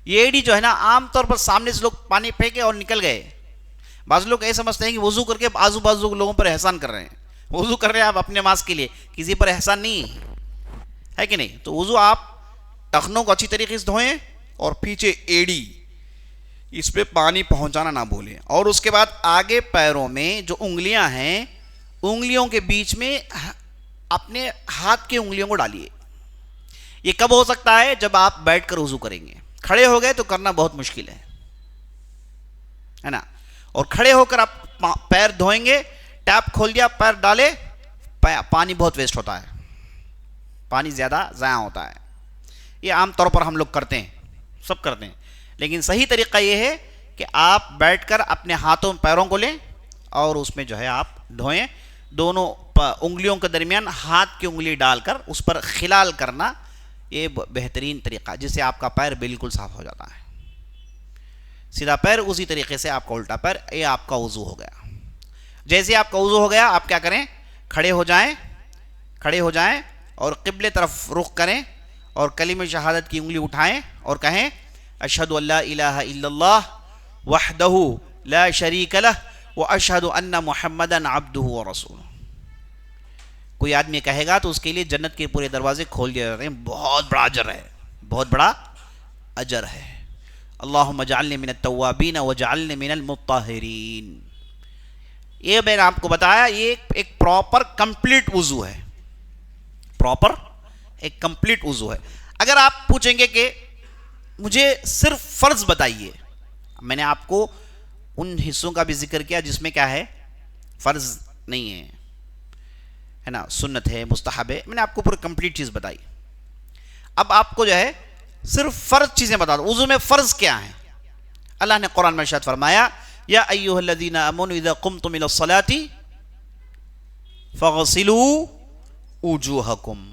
یہ ایڑی جو ہے نا, عام طور پر سامنے سے لوگ پانی پھینکے اور نکل گئے. بعض لوگ ایسے سمجھتے ہیں کہ وضو کر کے آزو بازو لوگوں پر احسان کر رہے ہیں. وضو کر رہے ہیں آپ اپنے نماز کے لیے, کسی پر احسان نہیں ہے کہ نہیں. تو وضو آپ ٹخنوں کو اچھی طریقے سے دھوئیں اور پیچھے ایڑی, اس پہ پانی پہنچانا نہ بھولیں. اور اس کے بعد آگے پیروں میں جو انگلیاں ہیں, انگلیوں کے بیچ میں اپنے ہاتھ کی انگلیوں کو ڈالیے. یہ کب ہو سکتا ہے؟ جب آپ بیٹھ کر وضو کریں گے. کھڑے ہو گئے تو کرنا بہت مشکل ہے نا. اور کھڑے ہو کر آپ پیر دھوئیں گے, ٹیپ کھول دیا, پیر ڈالے, پانی بہت ویسٹ ہوتا ہے, پانی زیادہ ضائع ہوتا ہے. یہ عام طور پر ہم لوگ کرتے ہیں, سب کرتے ہیں. لیکن صحیح طریقہ یہ ہے کہ آپ بیٹھ کر اپنے ہاتھوں پیروں کو لیں اور اس میں جو ہے آپ دھوئیں. دونوں انگلیوں کے درمیان ہاتھ کی انگلی ڈال کر اس پر خلال کرنا, یہ بہترین طریقہ, جس سے آپ کا پیر بالکل صاف ہو جاتا ہے. سیدھا پیر, اسی طریقے سے آپ کا الٹا پیر, یہ آپ کا وضو ہو گیا. جیسے آپ کا وضو ہو گیا, آپ کیا کریں, کھڑے ہو جائیں اور قبلے طرف رخ کریں اور کلمہ شہادت کی انگلی اٹھائیں اور کہیں اشہد ان لا الہ الا اللہ وحدہ لا شریک لہ واشہد ان محمدا عبدہ ورسولہ. کوئی آدمی کہے گا تو اس کے لیے جنت کے پورے دروازے کھول دیے جاتے ہیں. بہت بڑا اجر ہے, بہت بڑا اجر ہے. اللہم اجعلنی من التوابین واجعلنی من المطہرین. یہ میں نے آپ کو بتایا, یہ ایک پراپر کمپلیٹ وضو ہے, پراپر ایک کمپلیٹ وضو ہے. اگر آپ پوچھیں گے کہ مجھے صرف فرض بتائیے, میں نے آپ کو ان حصوں کا بھی ذکر کیا جس میں کیا ہے, فرض نہیں ہے, ہے نا, سنت ہے, مستحب ہے. میں نے آپ کو پوری کمپلیٹ چیز بتائی. اب آپ کو جو ہے صرف فرض چیزیں بتا دو. وضو میں فرض کیا ہیں؟ اللہ نے قرآن میں ارشاد فرمایا, یا ایھا الذین آمنوا اذا قمتم الى الصلاۃ فاغسلوا وجوہکم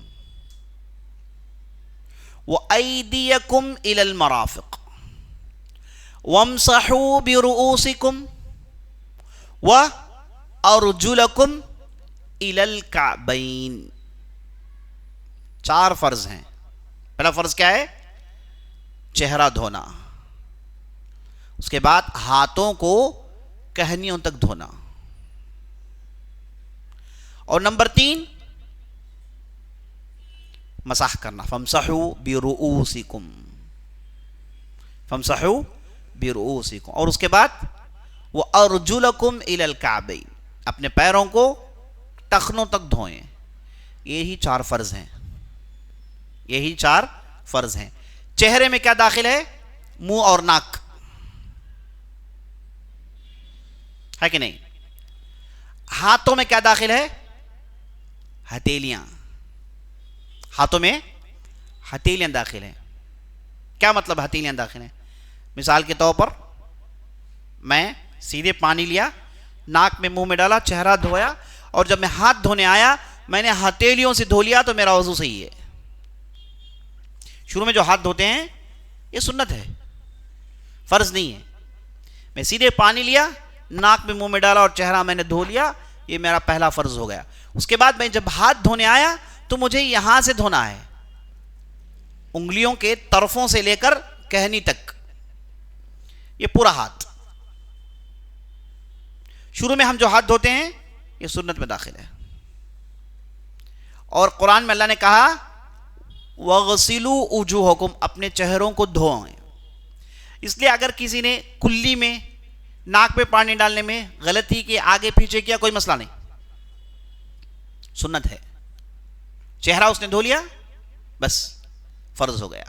وایدیکم الى المرافق وَامْسَحُوا بِرُؤُوسِكُمْ وَأَرْجُلَكُمْ إِلَى الْكَعْبَيْنِ. 4 فرض ہیں. پہلا فرض کیا ہے؟ چہرہ دھونا. اس کے بعد ہاتھوں کو کہنیوں تک دھونا. اور نمبر 3 مسح کرنا. فَامْسَحُوا بِرُؤُوسِكُمْ فَامْسَحُوا بِرُؤُوسِكُمْ. اور اس کے بعد وَأَرْجُلَكُمْ إِلَى الْكَعْبَيْنِ. اپنے پیروں کو ٹخنوں تک دھوئیں. یہی 4 فرض ہیں. یہی 4 فرض ہیں. چہرے میں کیا داخل ہے؟ منہ اور ناک ہے کہ نہیں؟ ہاتھوں میں کیا داخل ہے؟ ہتھیلیاں. ہاتھوں میں ہتھیلیاں داخل ہیں. کیا مطلب ہتھیلیاں داخل ہیں؟ مثال کے طور پر میں سیدھے پانی لیا, ناک میں منہ میں ڈالا, چہرہ دھویا, اور جب میں ہاتھ دھونے آیا میں نے ہتھیلیوں سے دھو لیا تو میرا وضو صحیح ہے. شروع میں جو ہاتھ دھوتے ہیں یہ سنت ہے, فرض نہیں ہے. میں سیدھے پانی لیا, ناک میں منہ میں ڈالا اور چہرہ میں نے دھو لیا, یہ میرا پہلا فرض ہو گیا. اس کے بعد میں جب ہاتھ دھونے آیا تو مجھے یہاں سے دھونا ہے, انگلیوں کے طرفوں سے لے کر کہنی تک, یہ پورا ہاتھ. شروع میں ہم جو ہاتھ دھوتے ہیں یہ سنت میں داخل ہے. اور قرآن میں اللہ نے کہا وَغْسِلُوا وُجُوهَكُمْ, اپنے چہروں کو دھوئیں. اس لیے اگر کسی نے کلی میں ناک پہ پانی ڈالنے میں غلطی کی, آگے پیچھے کیا, کوئی مسئلہ نہیں, سنت ہے. چہرہ اس نے دھو لیا, بس فرض ہو گیا.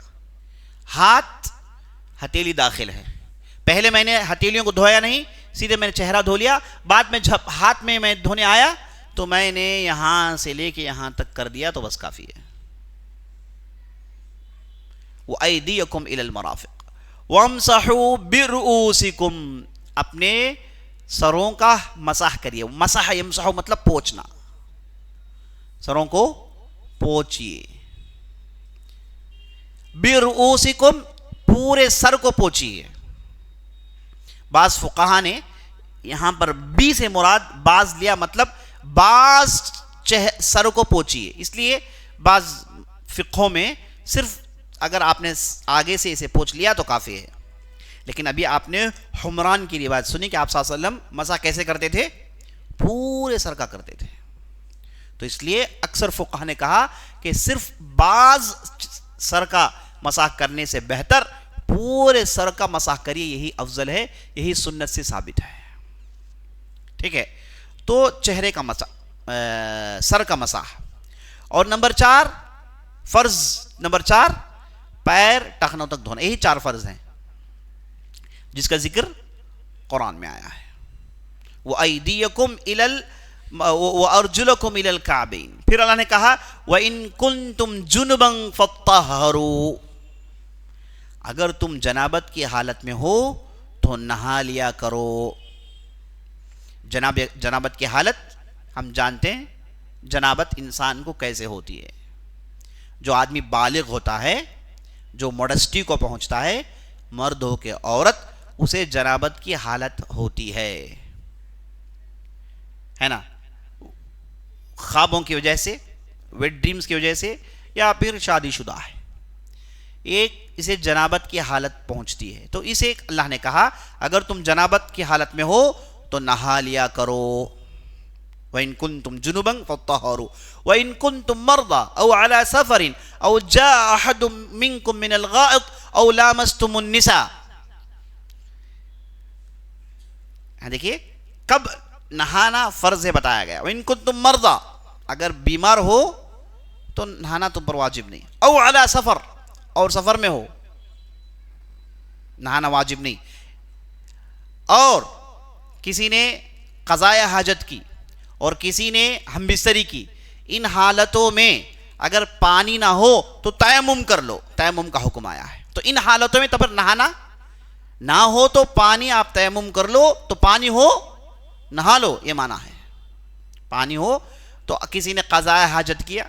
ہاتھ ہتھیلی داخل ہے. پہلے میں نے ہتھیلیوں کو دھویا نہیں, سیدھے میں نے چہرہ دھو لیا. بعد میں جب ہاتھ میں دھونے آیا تو میں نے یہاں سے لے کے یہاں تک کر دیا تو بس کافی ہے. وَأَيْدِيَكُمْ إِلَى الْمَرَافِقِ وَامْسَحُوا بِرُؤُوسِكُمْ, اپنے سروں کا مسح کریے. مسح یمسح مطلب پوچھنا, سروں کو پوچھئے. بِرُؤُوسِكُمْ, پورے سر کو پوچھئے. بعض فقہا نے یہاں پر بی سے مراد بعض لیا, مطلب بعض سر کو پوچھئے. اس لیے بعض فقہوں میں صرف اگر آپ نے آگے سے اسے پوچھ لیا تو کافی ہے. لیکن ابھی آپ نے حمران کی روایت سنی کہ آپ صلی اللہ علیہ وسلم مسح کیسے کرتے تھے؟ پورے سر کا کرتے تھے. تو اس لیے اکثر فقہا نے کہا کہ صرف بعض سر کا مسح کرنے سے بہتر پورے سر کا مسح کریے, یہی افضل ہے, یہی سنت سے ثابت ہے. ٹھیک ہے, تو چہرے کا مسح, سر کا مسح. اور نمبر 4 فرض, نمبر 4 پیر ٹخنوں تک دھونا. یہی 4 فرض ہیں جس کا ذکر قرآن میں آیا ہے. وَأَيْدِيَكُمْ إِلَى وَأَرْجُلَكُمْ إِلَى الْكَعْبَيْنِ. پھر اللہ نے کہا وَإِن كُنْتُمْ جُنُبًا فَاطَّهَّرُوا, اگر تم جنابت کی حالت میں ہو تو نہا لیا کرو. جنابت کی حالت ہم جانتے ہیں جنابت انسان کو کیسے ہوتی ہے. جو آدمی بالغ ہوتا ہے, جو موڈسٹی کو پہنچتا ہے, مرد ہو کے عورت, اسے جنابت کی حالت ہوتی ہے نا, خوابوں کی وجہ سے, ویٹ ڈریمز کی وجہ سے, یا پھر شادی شدہ ہے, ایک اسے جنابت کی حالت پہنچتی ہے. تو اسے اللہ نے کہا اگر تم جنابت کی حالت میں ہو تو نہا لیا کرو. وَإِن كُنْتُمْ جُنُبًا فَاطَّهَّرُوا وَإِن كُنْتُمْ مَرْضَىٰ أَوْ عَلَىٰ سَفَرٍ أَوْ جَاءَ أَحَدٌ مِّنكُم مِّنَ الْغَائِطِ أَوْ لَامَسْتُمُ النِّسَاءَ. دیکھیے کب نہانا فرض ہے بتایا گیا. وَإِن كُنْتُمْ مَرْضَىٰ, اگر بیمار ہو تو نہانا تم پر واجب نہیں. أَوْ عَلَىٰ سَفَرٍ, اور سفر میں ہو نہانا واجب نہیں. اور کسی نے قضائے حاجت کی اور کسی نے ہم بستری کی, ان حالتوں میں اگر پانی نہ ہو تو تیمم کر لو, تیمم کا حکم آیا ہے. تو ان حالتوں میں تب نہانا نہ ہو تو پانی آپ تیمم کر لو, تو پانی ہو نہا لو, یہ معنی ہے. پانی ہو تو کسی نے قضاء حاجت کیا,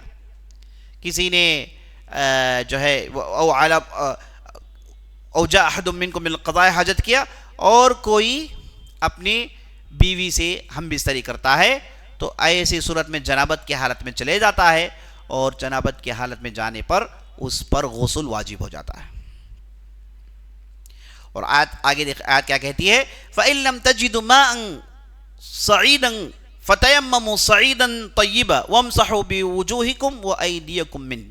کسی نے جو ہے او جاء احد منکم بالقضاء، حاجت کیا، اور کوئی اپنی بیوی سے ہم بستری کرتا ہے تو ایسی صورت میں جنابت کی حالت میں چلے جاتا ہے، اور جنابت کی حالت میں جانے پر اس پر غسل واجب ہو جاتا ہے۔ اور آیت آگے دیکھ، آیت کیا کہتی ہے؟ فَإِن لَمْ تَجِدُوا مَاءً صَعِيدًا فَتَيَمَّمُوا صَعِيدًا طَيِّبًا وَامْسَحُوا بِوُجُوهِكُمْ وَأَيْدِيَكُمْ مِنْهُ۔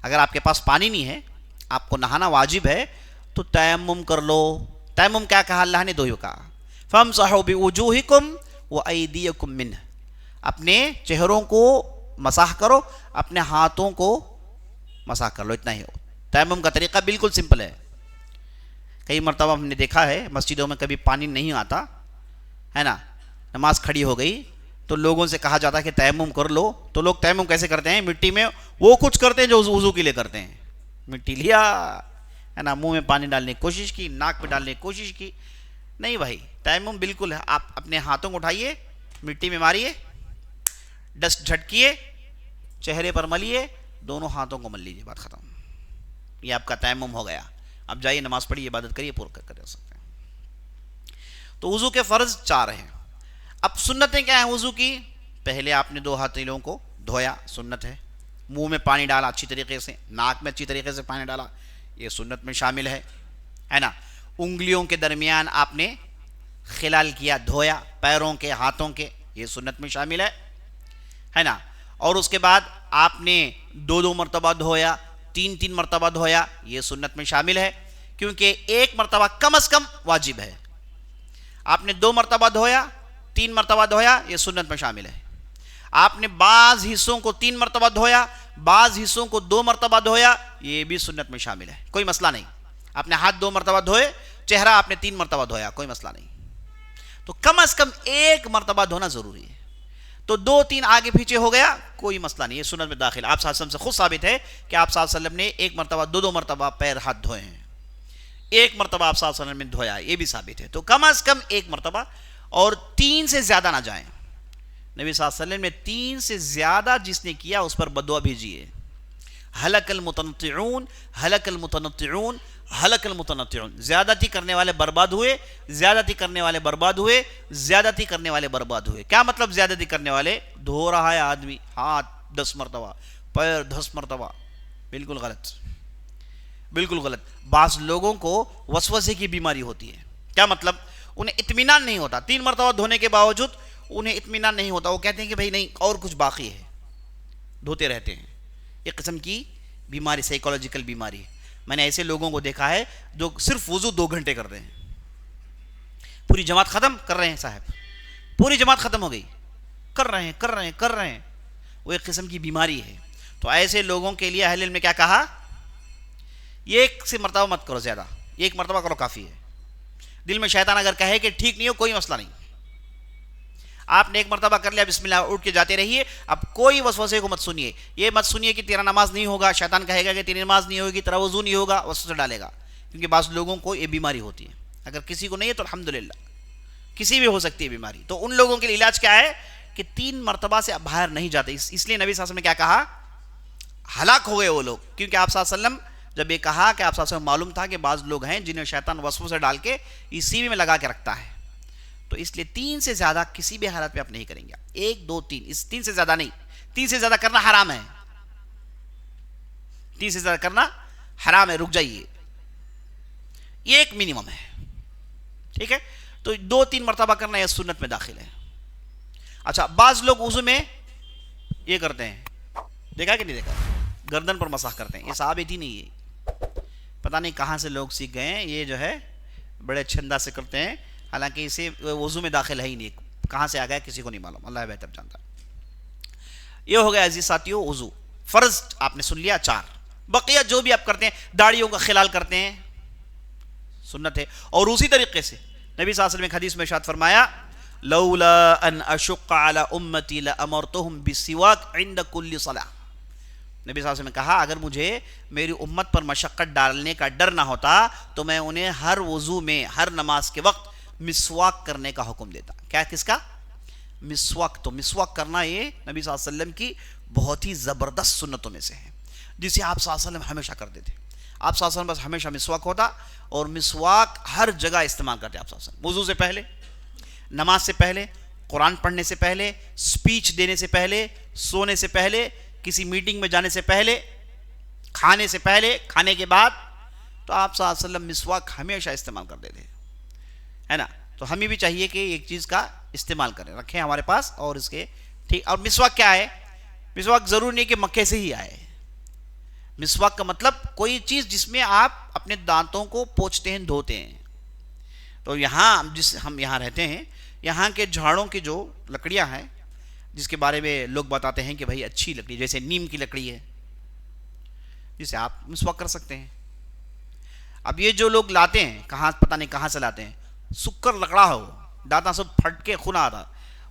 اگر آپ کے پاس پانی نہیں ہے، آپ کو نہانا واجب ہے، تو تیمم کر لو۔ تیمم کیا کہا اللہ نے؟ دو ہی کہا، فَامْسَحُوا بِوُجُوهِكُمْ وَأَيْدِيَكُمْ مِنْهُ، اپنے چہروں کو مسح کرو، اپنے ہاتھوں کو مسح کر لو، اتنا ہی ہو۔ تیمم کا طریقہ بالکل سمپل ہے۔ کئی مرتبہ ہم نے دیکھا ہے مسجدوں میں کبھی پانی نہیں آتا ہے نا، نماز کھڑی ہو گئی تو لوگوں سے کہا جاتا ہے کہ تیمم کر لو، تو لوگ تیمم کیسے کرتے ہیں؟ مٹی میں وہ کچھ کرتے ہیں جو وضو کے لیے کرتے ہیں، مٹی لیا ہے نا، منہ میں پانی ڈالنے کی کوشش کی، ناک پہ ڈالنے کی کوشش کی۔ نہیں بھائی، تیمم بالکل ہے، آپ اپنے ہاتھوں کو اٹھائیے، مٹی میں ماریے، ڈسٹ جھٹکیے، چہرے پر ملیے، دونوں ہاتھوں کو مل لیجیے، بات ختم۔ یہ آپ کا تیمم ہو گیا۔ اب جائیے نماز پڑھیے، عبادت کریے، پورا کر سکتے ہیں۔ تو وضو کے فرض 4 ہیں۔ اب سنتیں کیا ہیں وضو کی؟ پہلے آپ نے 2 ہاتھوں کو دھویا، سنت ہے۔ منہ میں پانی ڈالا اچھی طریقے سے، ناک میں اچھی طریقے سے پانی ڈالا، یہ سنت میں شامل ہے نا۔ انگلیوں کے درمیان آپ نے خلال کیا، دھویا، پیروں کے، ہاتھوں کے، یہ سنت میں شامل ہے نا۔ اور اس کے بعد آپ نے 2 مرتبہ دھویا، 3 مرتبہ دھویا، یہ سنت میں شامل ہے، کیونکہ 1 مرتبہ کم از کم واجب ہے۔ آپ نے 2 مرتبہ دھویا، 3 مرتبہ دھویا، یہ سنت میں شامل ہے۔ آپ نے بعض حصوں کو 3 مرتبہ دھویا، بعض حصوں کو 2 مرتبہ دھویا، یہ بھی سنت میں شامل ہے، کوئی مسئلہ نہیں۔ آپ نے ہاتھ 2 مرتبہ دھوئے، چہرہ آپ نے 3 مرتبہ دھویا، کوئی مسئلہ نہیں۔ تو کم از کم 1 مرتبہ دھونا ضروری ہے۔ تو 2-3 آگے پیچھے ہو گیا، کوئی مسئلہ نہیں، یہ سنت میں داخل۔ آپ صلی اللہ علیہ وسلم سے خود ثابت ہے کہ آپ صلی اللہ علیہ وسلم نے 1 مرتبہ 2 مرتبہ پیر ہاتھ دھوئے ہیں، 1 مرتبہ آپ صلی اللہ علیہ وسلم نے دھویا، یہ بھی ثابت ہے۔ تو کم از کم 1 مرتبہ، اور 3 سے زیادہ نہ جائیں۔ نبی صلی اللہ علیہ وسلم نے 3 سے زیادہ جس نے کیا اس پر بددعا بھیجیے، ہلک المتنطعون، ہلک المتنطعون، ہلک المتنطعون، زیادتی کرنے والے برباد ہوئے، زیادتی کرنے والے برباد ہوئے، زیادتی کرنے والے برباد ہوئے۔ کیا مطلب زیادتی کرنے والے؟ دھو رہا ہے آدمی ہاتھ 10 مرتبہ، پیر 10 مرتبہ، بالکل غلط، بالکل غلط۔ بعض لوگوں کو وسوسے کی بیماری ہوتی ہے۔ کیا مطلب؟ انہیں اطمینان نہیں ہوتا، 3 مرتبہ دھونے کے باوجود انہیں اطمینان نہیں ہوتا، وہ کہتے ہیں کہ بھائی نہیں، اور کچھ باقی ہے، دھوتے رہتے ہیں۔ ایک قسم کی بیماری، سائیکولوجیکل بیماری ہے۔ میں نے ایسے لوگوں کو دیکھا ہے جو صرف وضو 2 گھنٹے کر رہے ہیں، پوری جماعت ختم کر رہے ہیں، صاحب پوری جماعت ختم ہو گئی، کر رہے ہیں، وہ ایک قسم کی بیماری ہے۔ تو ایسے لوگوں کے لیے اہل علم نے کیا کہا؟ یہ 1 سے مرتبہ مت کرو، زیادہ 1 مرتبہ کرو کافی ہے۔ دل میں شیطان اگر کہے کہ ٹھیک نہیں ہو، کوئی مسئلہ نہیں، آپ نے 1 مرتبہ کر لیا، بسم اللہ، اٹھ کے جاتے رہیے۔ اب کوئی وسوسے کو مت سنیے، یہ مت سنیے کہ تیرا نماز نہیں ہوگا، شیطان کہے گا کہ تیری نماز نہیں ہوگی، تیرا وضو نہیں ہوگا، وسوسے ڈالے گا، کیونکہ بعض لوگوں کو یہ بیماری ہوتی ہے۔ اگر کسی کو نہیں ہے تو الحمدللہ، کسی بھی ہو سکتی ہے بیماری، تو ان لوگوں کے لیے علاج کیا ہے کہ 3 مرتبہ سے اب باہر نہیں جاتے۔ اس لیے نبی صلی اللہ علیہ وسلم نے کیا کہا؟ ہلاک ہو گئے وہ لوگ، کیونکہ آپ صلی اللہ علیہ وسلم جب یہ کہا کہ آپ صلی اللہ علیہ وسلم معلوم تھا کہ بعض لوگ ہیں جنہیں شیطان وسوسے ڈال کے اسی میں لگا کے رکھتا ہے، تو اس لیے 3 سے زیادہ کسی بھی حالت میں آپ نہیں کریں گے۔ 1 2 3، اس 3 سے زیادہ نہیں، 3 سے زیادہ کرنا حرام ہے، 3 سے زیادہ کرنا حرام ہے، رک جائیے، یہ ایک منیمم ہے، ٹھیک ہے۔ تو 2-3 مرتبہ کرنا یہ سنت میں داخل ہے۔ اچھا، بعض لوگ وضو میں یہ کرتے ہیں، دیکھا کہ نہیں دیکھا؟ گردن پر مسح کرتے ہیں، یہ ثابت ہی نہیں ہے، پتہ نہیں کہاں سے لوگ سیکھ گئے ہیں، یہ جو ہے بڑے اچھے انداز سے کرتے ہیں، حالانکہ اسے وضو میں داخل ہے ہی نہیں، کہاں سے آ گیا کسی کو نہیں معلوم، اللہ بہتر جانتا ہے۔ یہ ہو گیا عزیز ساتھیوں وضو، فرض آپ نے سن لیا 4، بقیہ جو بھی آپ کرتے ہیں، داڑھیوں کا خلال کرتے ہیں، سنت ہے۔ اور اسی طریقے سے نبی صلی اللہ علیہ وسلم ایک حدیث میں ارشاد فرمایا، لولا ان اشق علی امتی لامرتهم بالسواک عند کل صلاۃ۔ نبی صلی اللہ علیہ وسلم نے کہا اگر مجھے میری امت پر مشقت ڈالنے کا ڈر نہ ہوتا تو میں انہیں ہر وضو میں، ہر نماز کے وقت مسواک کرنے کا حکم دیتا۔ کیا؟ کس کا؟ مسواک۔ تو مسواک کرنا یہ نبی صلی اللہ علیہ وسلم کی بہت ہی زبردست سنتوں میں سے ہے، جسے آپ صلی اللہ علیہ وسلم ہمیشہ کرتے تھے۔ آپ صلی اللہ علیہ وسلم بس ہمیشہ مسواک ہوتا، اور مسواک ہر جگہ استعمال کرتے آپ صلی اللہ علیہ وسلم، وضو سے پہلے، نماز سے پہلے، قرآن پڑھنے سے پہلے، سپیچ دینے سے پہلے، سونے سے پہلے، کسی میٹنگ میں جانے سے پہلے، کھانے سے پہلے، کھانے کے بعد، تو آپ صلی اللہ علیہ وسلم مسواک ہمیشہ استعمال کرتے تھے، ہے نا؟ تو ہمیں بھی چاہیے کہ ایک چیز کا استعمال کریں، رکھیں ہمارے پاس، اور اس کے ٹھیک. اور مسواک کیا ہے؟ مسواک ضروری نہیں کہ مکے سے ہی آئے. مسواک کا مطلب کوئی چیز جس میں آپ اپنے دانتوں کو پوچھتے ہیں، دھوتے ہیں. تو یہاں ہم یہاں رہتے ہیں، یہاں کے جھاڑوں کی جو لکڑیاں ہیں، جس کے بارے میں لوگ بتاتے ہیں کہ بھائی اچھی لکڑی، جیسے نیم کی لکڑی ہے، جسے آپ مسواک کر سکتے ہیں. اب یہ جو لوگ لاتے ہیں، کہاں پتہ نہیں کہاں سے لاتے ہیں، سکر لکڑا ہو، دانتا سب پھٹ کے خون آتا،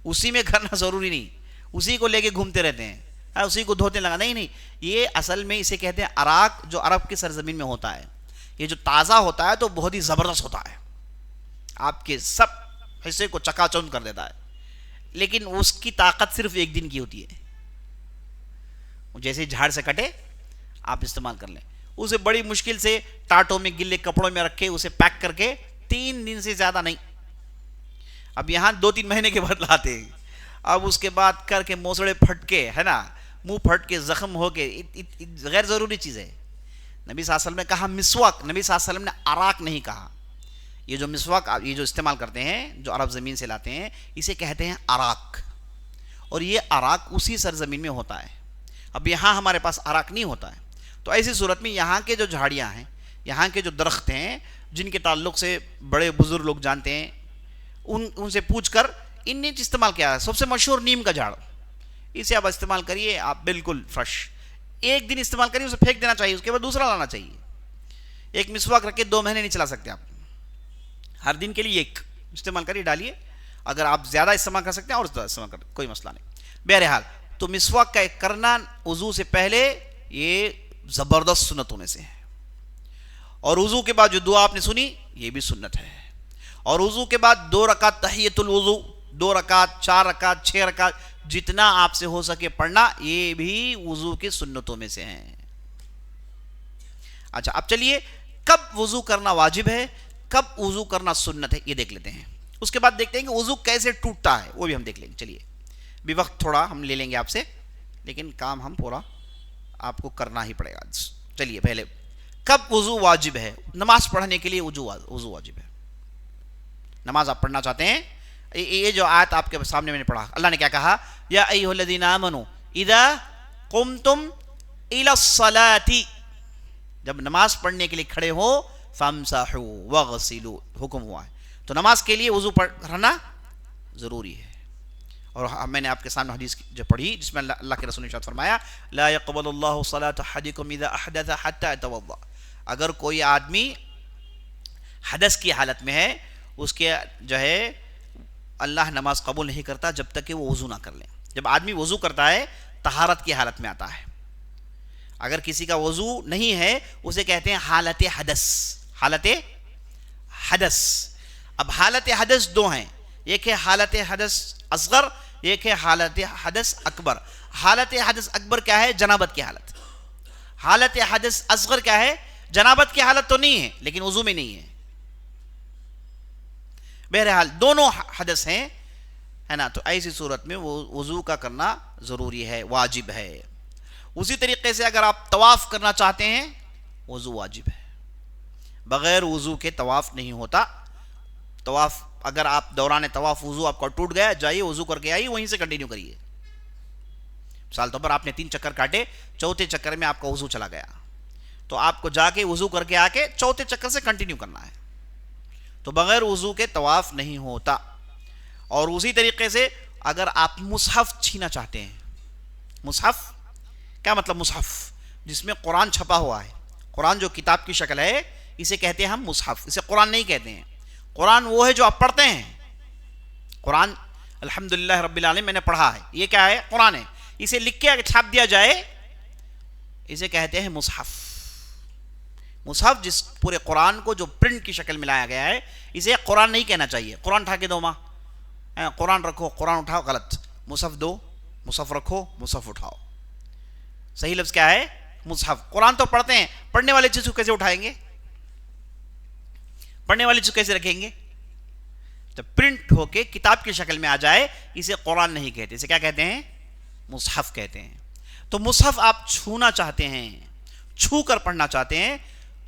اسی میں کرنا ضروری نہیں، اسی کو لے کے گھومتے رہتے ہیں، اسی کو دھوتے لگا. نہیں، یہ اصل میں اسے کہتے ہیں عراق، جو عرب کی سرزمین میں ہوتا ہے. یہ جو تازہ ہوتا ہے تو بہت ہی زبردست ہوتا ہے، آپ کے سب حصے کو چکا چوند کر دیتا ہے، لیکن اس کی طاقت صرف ایک دن کی ہوتی ہے. جیسے جھاڑ سے کٹے آپ استعمال کر لیں، اسے بڑی مشکل سے ٹاٹوں میں، گلے کپڑوں میں رکھ کے اسے پیک کر کے 3 دن سے زیادہ نہیں. اب یہاں 2-3 مہینے کے بعد لاتے ہیں، اب اس کے بعد کر کے موسڑے پھٹ کے، ہے نا، منہ پھٹ کے، زخم ہو کے، غیر ضروری چیز ہے. نبی صلی اللہ علیہ وسلم نے کہا مسواک، نبی صلی اللہ علیہ وسلم نے عراق نہیں کہا. یہ جو مسواک یہ جو استعمال کرتے ہیں، جو عرب زمین سے لاتے ہیں، اسے کہتے ہیں عراق، اور یہ عراق اسی سرزمین میں ہوتا ہے. اب یہاں ہمارے پاس عراق نہیں ہوتا ہے. تو ایسی صورت میں یہاں کے جو جھاڑیاں ہیں، یہاں کے جو درخت ہیں، جن کے تعلق سے بڑے بزرگ لوگ جانتے ہیں، ان سے پوچھ کر ان نے استعمال کیا ہے. سب سے مشہور نیم کا جھاڑ، اسے آپ استعمال کریے، آپ بالکل فریش. ایک دن استعمال کریے، اسے پھینک دینا چاہیے، اس کے بعد دوسرا لانا چاہیے. ایک مسواک رکھ کے 2 مہینے نہیں چلا سکتے آپ. ہر دن کے لیے ایک استعمال کریے، ڈالیے. اگر آپ زیادہ استعمال کر سکتے ہیں اور زیادہ استعمال کر، کوئی مسئلہ نہیں. بہرحال تو مسواک کا ایک کرنا وضو سے پہلے، یہ زبردست سنتوں میں سے ہے. اور وضو کے بعد جو دعا آپ نے سنی، یہ بھی سنت ہے. اور وضو کے بعد 2 رکعت تحیۃ الوضو، 2 رکعت، 4 رکعت، 6 رکعت، جتنا آپ سے ہو سکے پڑھنا، یہ بھی وضو کی سنتوں میں سے ہیں. اچھا، اب چلیے کب وضو کرنا واجب ہے، کب وضو کرنا سنت ہے، یہ دیکھ لیتے ہیں. اس کے بعد دیکھتے ہیں کہ وضو کیسے ٹوٹتا ہے، وہ بھی ہم دیکھ لیں گے. چلیے، بھی وقت تھوڑا ہم لے لیں گے آپ سے، لیکن کام ہم پورا آپ کو کرنا ہی پڑے گا. چلیے، پہلے کب وضو واجب ہے؟ نماز پڑھنے کے لیے وضو واجب ہے. نماز آپ پڑھنا چاہتے ہیں، یہ جو آیت آپ کے سامنے میں نے پڑھا، اللہ نے کیا کہا؟ یا ایھا الذین آمنوا اذا قمتم الی الصلاۃ، جب نماز پڑھنے کے لیے کھڑے ہو، فامسحوا واغسلوا، حکم ہوا ہے. تو نماز کے لیے وضو پڑھنا ضروری ہے. اور میں نے آپ کے سامنے حدیث جو پڑھی، جس میں اللہ کے رسول نے ارشاد فرمایا، لا يقبل اللہ صلاۃ احدکم اذا احدث حتى يتوضا. اگر کوئی آدمی حدث کی حالت میں ہے، اس کے جو ہے اللہ نماز قبول نہیں کرتا جب تک کہ وہ وضو نہ کر لے. جب آدمی وضو کرتا ہے، طہارت کی حالت میں آتا ہے. اگر کسی کا وضو نہیں ہے، اسے کہتے ہیں حالت حدث. حالت حدث. اب حالت حدث 2 ہیں، ایک ہے حالت حدث اصغر، ایک ہے حالت حدث اکبر. حالت حدث اکبر کیا ہے؟ جنابت کی حالت. حالت حدث اصغر کیا ہے؟ جنابت کی حالت تو نہیں ہے، لیکن وضو میں نہیں ہے. بہرحال دونوں حدث ہیں، ہے نا. تو ایسی صورت میں وہ وضو کا کرنا ضروری ہے، واجب ہے. اسی طریقے سے اگر آپ طواف کرنا چاہتے ہیں، وضو واجب ہے. بغیر وضو کے طواف نہیں ہوتا. طواف اگر آپ دوران طواف وضو آپ کا ٹوٹ گیا، جائیے وضو کر کے آئیے، وہیں سے کنٹینیو کریے. مثال طور پر آپ نے 3 چکر کاٹے، 4تھے چکر میں آپ کا وضو چلا گیا، تو آپ کو جا کے وضو کر کے آ کے 4تھے چکر سے کنٹینیو کرنا ہے. تو بغیر وضو کے طواف نہیں ہوتا. اور اسی طریقے سے اگر آپ مصحف چھینا چاہتے ہیں، مصحف کیا مطلب؟ مصحف جس میں قرآن چھپا ہوا ہے، قرآن جو کتاب کی شکل ہے، اسے کہتے ہیں ہم مصحف. اسے قرآن نہیں کہتے ہیں. قرآن وہ ہے جو آپ پڑھتے ہیں. قرآن الحمدللہ رب العالمین میں نے پڑھا ہے، یہ کیا ہے؟ قرآن ہے. اسے لکھ کے اگر چھاپ دیا جائے، اسے کہتے ہیں مصحف. مصحف جس پورے قرآن کو جو پرنٹ کی شکل میں لایا گیا ہے، اسے قرآن نہیں کہنا چاہیے. قرآن اٹھا کے دو ماں، قرآن رکھو، قرآن اٹھاؤ، غلط. مصحف دو، مصحف رکھو، مصحف اٹھاؤ. صحیح لفظ کیا ہے؟ مصحف. قرآن تو پڑھتے ہیں, پڑھنے والی چیز کو کیسے اٹھائیں گے, پڑھنے والی چیز کیسے رکھیں گے؟ تو پرنٹ ہو کے کتاب کی شکل میں آ جائے, اسے قرآن نہیں کہتے, اسے کیا کہتے ہیں؟ مصحف کہتے ہیں. تو مصحف آپ چھونا چاہتے ہیں, چھو کر پڑھنا چاہتے ہیں,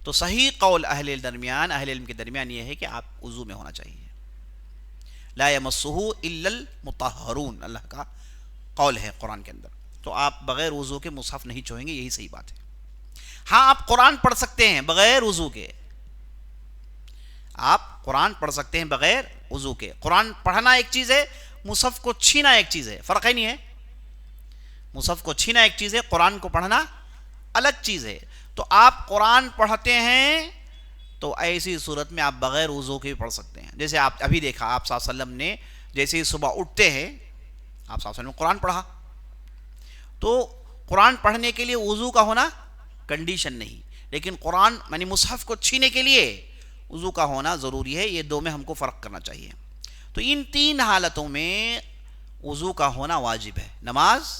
تو صحیح قول اہل علم کے درمیان یہ ہے کہ آپ وضو میں ہونا چاہیے. لا یمسہ الا المطہرون, اللہ کا قول ہے قرآن کے اندر. تو آپ بغیر وضو کے مصحف نہیں چھوئیں گے, یہی صحیح بات ہے. ہاں آپ قرآن پڑھ سکتے ہیں بغیر وضو کے, آپ قرآن پڑھ سکتے ہیں بغیر وضو کے. قرآن پڑھنا ایک چیز ہے, مصحف کو چھینا ایک چیز ہے, فرق ہے نہیں ہے. مصحف کو چھینا ایک چیز ہے, قرآن کو پڑھنا الگ چیز ہے. تو آپ قرآن پڑھتے ہیں تو ایسی صورت میں آپ بغیر وضو کے بھی پڑھ سکتے ہیں. جیسے آپ ابھی دیکھا, آپ صلی اللہ علیہ وسلم نے جیسے ہی صبح اٹھتے ہیں, آپ صلی اللہ علیہ وسلم نے قرآن پڑھا. تو قرآن پڑھنے کے لیے وضو کا ہونا کنڈیشن نہیں, لیکن قرآن یعنی مصحف کو چھینے کے لیے وضو کا ہونا ضروری ہے. یہ دو میں ہم کو فرق کرنا چاہیے. تو ان تین حالتوں میں وضو کا ہونا واجب ہے, نماز,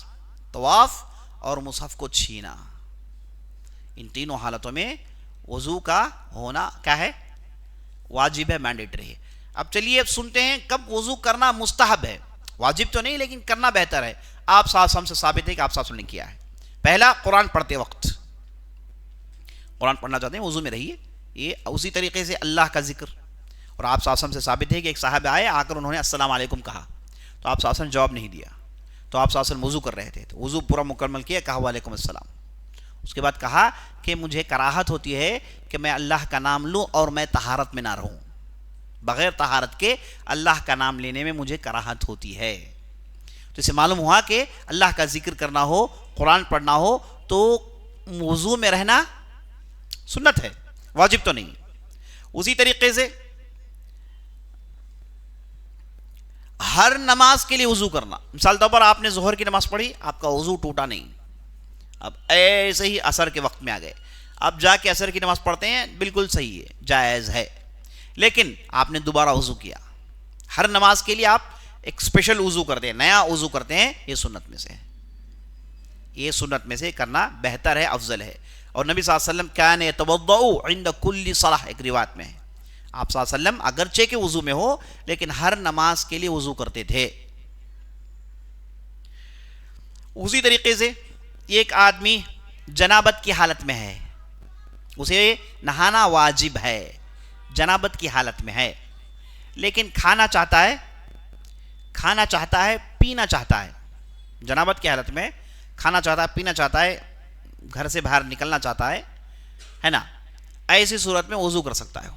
طواف اور مصحف کو چھینا. ان تینوں حالتوں میں وضو کا ہونا کیا ہے؟ واجب ہے, مینڈیٹری ہے. اب چلیے اب سنتے ہیں کب وضو کرنا مستحب ہے. واجب تو نہیں لیکن کرنا بہتر ہے. آپ صلی اللہ علیہ وسلم سے ثابت ہے کہ آپ صلی اللہ علیہ وسلم نے کیا ہے. پہلا, قرآن پڑھتے وقت, قرآن پڑھنا چاہتے ہیں وضو میں رہیے. یہ اسی طریقے سے اللہ کا ذکر, اور آپ صلی اللہ علیہ وسلم سے ثابت ہے کہ ایک صاحب آئے, آ کر انہوں نے السلام علیکم کہا, تو آپ صلی اللہ علیہ وسلم نے جواب نہیں دیا. تو آپ صلی اللہ علیہ وسلم وضو کر رہے تھے, تو وضو پورا مکمل کیا, کہا وعلیکم السلام. اس کے بعد کہا کہ مجھے کراہت ہوتی ہے کہ میں اللہ کا نام لوں اور میں طہارت میں نہ رہوں, بغیر طہارت کے اللہ کا نام لینے میں مجھے کراہت ہوتی ہے. تو اسے معلوم ہوا کہ اللہ کا ذکر کرنا ہو, قرآن پڑھنا ہو تو وضو میں رہنا سنت ہے, واجب تو نہیں. اسی طریقے سے ہر نماز کے لیے وضو کرنا. مثال طور پر آپ نے ظہر کی نماز پڑھی, آپ کا وضو ٹوٹا نہیں, اب ایسے ہی عصر کے وقت میں آ گئے, اب جا کے عصر کی نماز پڑھتے ہیں, بالکل صحیح ہے, جائز ہے. لیکن آپ نے دوبارہ وضو کیا. ہر نماز کے لیے آپ ایک اسپیشل وضو کرتے ہیں, نیا وضو کرتے ہیں, یہ سنت میں سے ہے. یہ سنت میں سے کرنا بہتر ہے, افضل ہے. اور نبی صلی اللہ علیہ وسلم کان یتوضؤ عند کل صلاۃ, ایک روایت میں ہے آپ صلی اللہ علیہ وسلم اگرچہ کہ وضو میں ہو لیکن ہر نماز کے لیے وضو کرتے تھے. اسی طریقے سے ایک آدمی جنابت کی حالت میں ہے, اسے نہانا واجب ہے, جنابت کی حالت میں ہے, لیکن کھانا چاہتا ہے, پینا چاہتا ہے. جنابت کی حالت میں کھانا چاہتا ہے, پینا چاہتا ہے, گھر سے باہر نکلنا چاہتا ہے نا. ایسی صورت میں وضو کر سکتا ہے,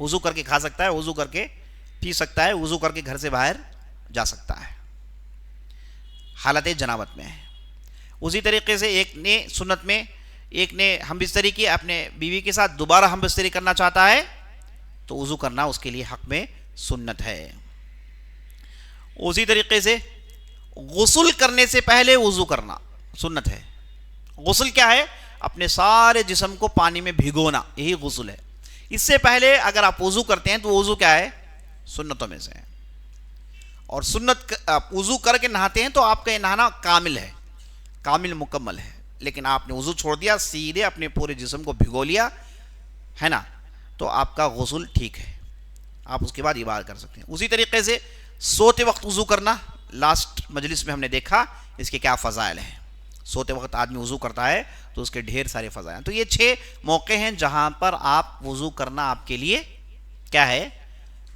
وضو کر کے کھا سکتا ہے, وضو کر کے پی سکتا ہے, وضو کر کے گھر سے باہر جا سکتا ہے, حالت جنابت میں ہے. اسی طریقے سے ایک نے سنت میں, ایک نے ہم بستری کی, اپنے بیوی کے ساتھ دوبارہ ہم بستری کرنا چاہتا ہے تو وضو کرنا اس کے لیے حق میں سنت ہے. اسی طریقے سے غسل کرنے سے پہلے وضو کرنا سنت ہے. غسل کیا ہے؟ اپنے سارے جسم کو پانی میں بھگونا, یہی غسل ہے. اس سے پہلے اگر آپ وضو کرتے ہیں تو وضو کیا ہے؟ سنتوں میں سے ہے. اور سنت وضو کر کے نہاتے ہیں تو آپ کا یہ نہانا کامل ہے, کامل مکمل ہے. لیکن آپ نے وضو چھوڑ دیا, سیدھے اپنے پورے جسم کو بھگو لیا ہے نا, تو آپ کا غسل ٹھیک ہے, آپ اس کے بعد عبادت کر سکتے ہیں. اسی طریقے سے سوتے وقت وضو کرنا, لاسٹ مجلس میں ہم نے دیکھا اس کے کیا فضائل ہیں. سوتے وقت آدمی وضو کرتا ہے تو اس کے ڈھیر سارے فضائل ہیں. تو یہ 6 موقع ہیں جہاں پر آپ وضو کرنا آپ کے لیے کیا ہے؟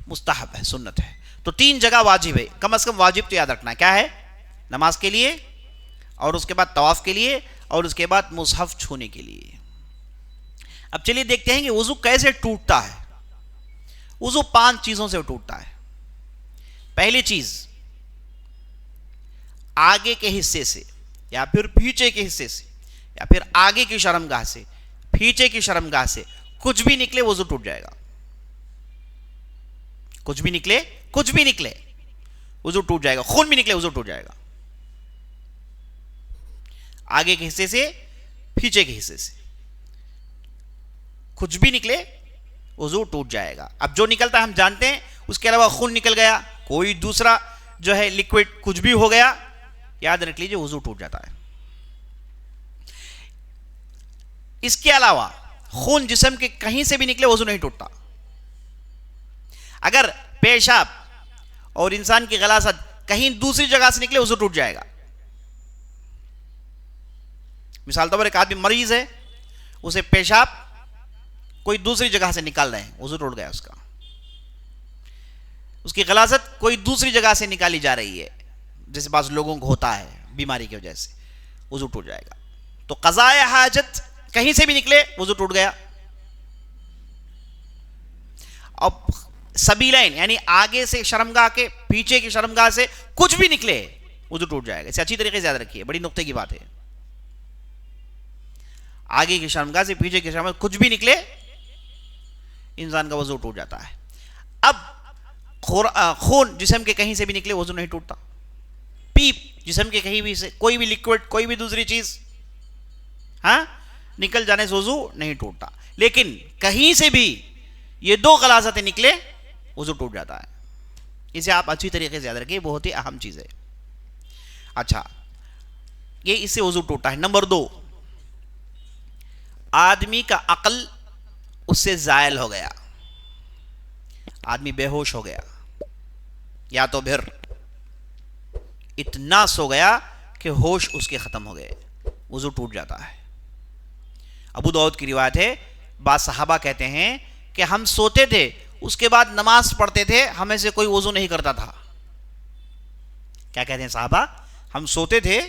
مستحب ہے, سنت ہے. تو 3 جگہ واجب ہے, کم از کم واجب تو یاد رکھنا ہے. کیا ہے؟ نماز کے لیے, اور اس کے بعد طواف کے لیے, اور اس کے بعد مصحف چھونے کے لیے. اب چلیے دیکھتے ہیں کہ وضو کیسے ٹوٹتا ہے. وضو 5 چیزوں سے ٹوٹتا ہے. پہلی چیز, آگے کے حصے سے یا پھر پیچھے کے حصے سے یا پھر آگے کی شرمگاہ سے پیچھے کی شرمگاہ سے کچھ بھی نکلے وضو ٹوٹ جائے گا. کچھ بھی نکلے وضو ٹوٹ جائے گا. خون بھی نکلے وضو ٹوٹ جائے گا. آگے کے حصے سے, پیچھے کے حصے سے کچھ بھی نکلے وضو ٹوٹ جائے گا. اب جو نکلتا ہے ہم جانتے ہیں, اس کے علاوہ خون نکل گیا, کوئی دوسرا جو ہے لیکوڈ کچھ بھی ہو گیا, یاد رکھ لیجئے وضو ٹوٹ جاتا ہے. اس کے علاوہ خون جسم کے کہیں سے بھی نکلے وضو نہیں ٹوٹتا. اگر پیشاب اور انسان کی غلاظت کہیں دوسری جگہ سے نکلے وضو ٹوٹ جائے گا. مثال طور پر ایک آدمی مریض ہے, اسے پیشاب کوئی دوسری جگہ سے نکال رہے ہیں, وضو ٹوٹ گیا اس کا. اس کی غلاظت کوئی دوسری جگہ سے نکالی جا رہی ہے, جیسے بعض لوگوں کو ہوتا ہے بیماری کی وجہ سے, وضو ٹوٹ جائے گا. تو قضاء حاجت کہیں سے بھی نکلے وضو ٹوٹ گیا. اب سبیلین یعنی آگے سے شرمگاہ کے پیچھے کی شرمگاہ سے کچھ بھی نکلے وضو ٹوٹ جائے گا. اسے اچھی طریقے سے یاد رکھیے, بڑی نقطے کی بات ہے. آگے کی شرمگاہ سے پیچھے کی شرمگاہ کچھ بھی نکلے انسان کا وضو ٹوٹ جاتا ہے. اب خون جسم کے کہیں سے بھی نکلے وضو نہیں ٹوٹتا. پیپ جسم کے کہیں بھی سے کوئی بھی لیکوڈ کوئی بھی دوسری چیز نکل جانے سے وضو نہیں ٹوٹتا. لیکن کہیں سے بھی یہ دو غلاظتیں نکلے وضو ٹوٹ جاتا ہے. اسے آپ اچھی طریقے سے یاد رکھیں, بہت ہی اہم چیز ہے. اچھا, یہ اس سے وضو ٹوٹتا ہے. نمبر 2, آدمی کا عقل اس سے زائل ہو گیا, آدمی بے ہوش ہو گیا, یا تو پھر اتنا سو گیا کہ ہوش اس کے ختم ہو گئے, وضو ٹوٹ جاتا ہے. ابو داؤد کی روایت ہے, بعض صحابہ کہتے ہیں کہ ہم سوتے تھے, اس کے بعد نماز پڑھتے تھے, ہمیں سے کوئی وضو نہیں کرتا تھا. کیا کہتے ہیں صحابہ؟ ہم سوتے تھے,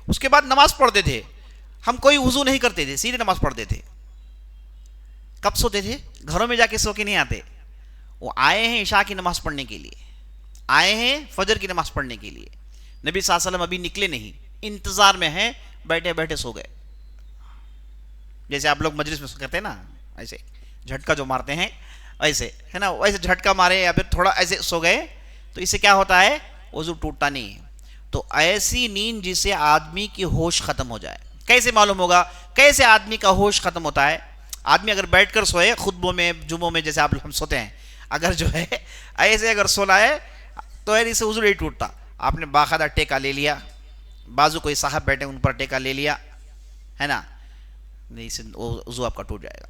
اس کے بعد نماز پڑھتے تھے, ہم کوئی وضو نہیں کرتے تھے, سیدھے نماز پڑھتے تھے. کب سوتے تھے؟ گھروں میں جا کے سو کے نہیں آتے. وہ آئے ہیں عشاء کی نماز پڑھنے کے لیے, آئے ہیں فجر کی نماز پڑھنے کے لیے. نبی صلی اللہ علیہ وسلم ابھی نکلے نہیں, انتظار میں ہیں, بیٹھے بیٹھے سو گئے. جیسے آپ لوگ مجلس میں کرتے ہیں نا, ایسے جھٹکا جو مارتے ہیں ایسے ہے نا, ویسے جھٹکا مارے یا پھر تھوڑا ایسے سو گئے, تو اس سے کیا ہوتا ہے؟ وضو ٹوٹتا نہیں ہے. تو ایسی نیند جس سے آدمی کی ہوش ختم ہو جائے. کیسے معلوم ہوگا کیسے آدمی کا ہوش ختم ہوتا ہے؟ آدمی اگر بیٹھ کر سوئے خطبوں میں جمعوں میں جیسے آپ ہم سوتے ہیں, اگر جو ہے ایسے اگر سونا ہے تو اس سے وضو نہیں ٹوٹتا. آپ نے باقاعدہ ٹیکا لے لیا, بازو کوئی صاحب بیٹھے ان پر ٹیکا لے لیا ہے نا, نہیں سے وضو آپ کا ٹوٹ جائے گا.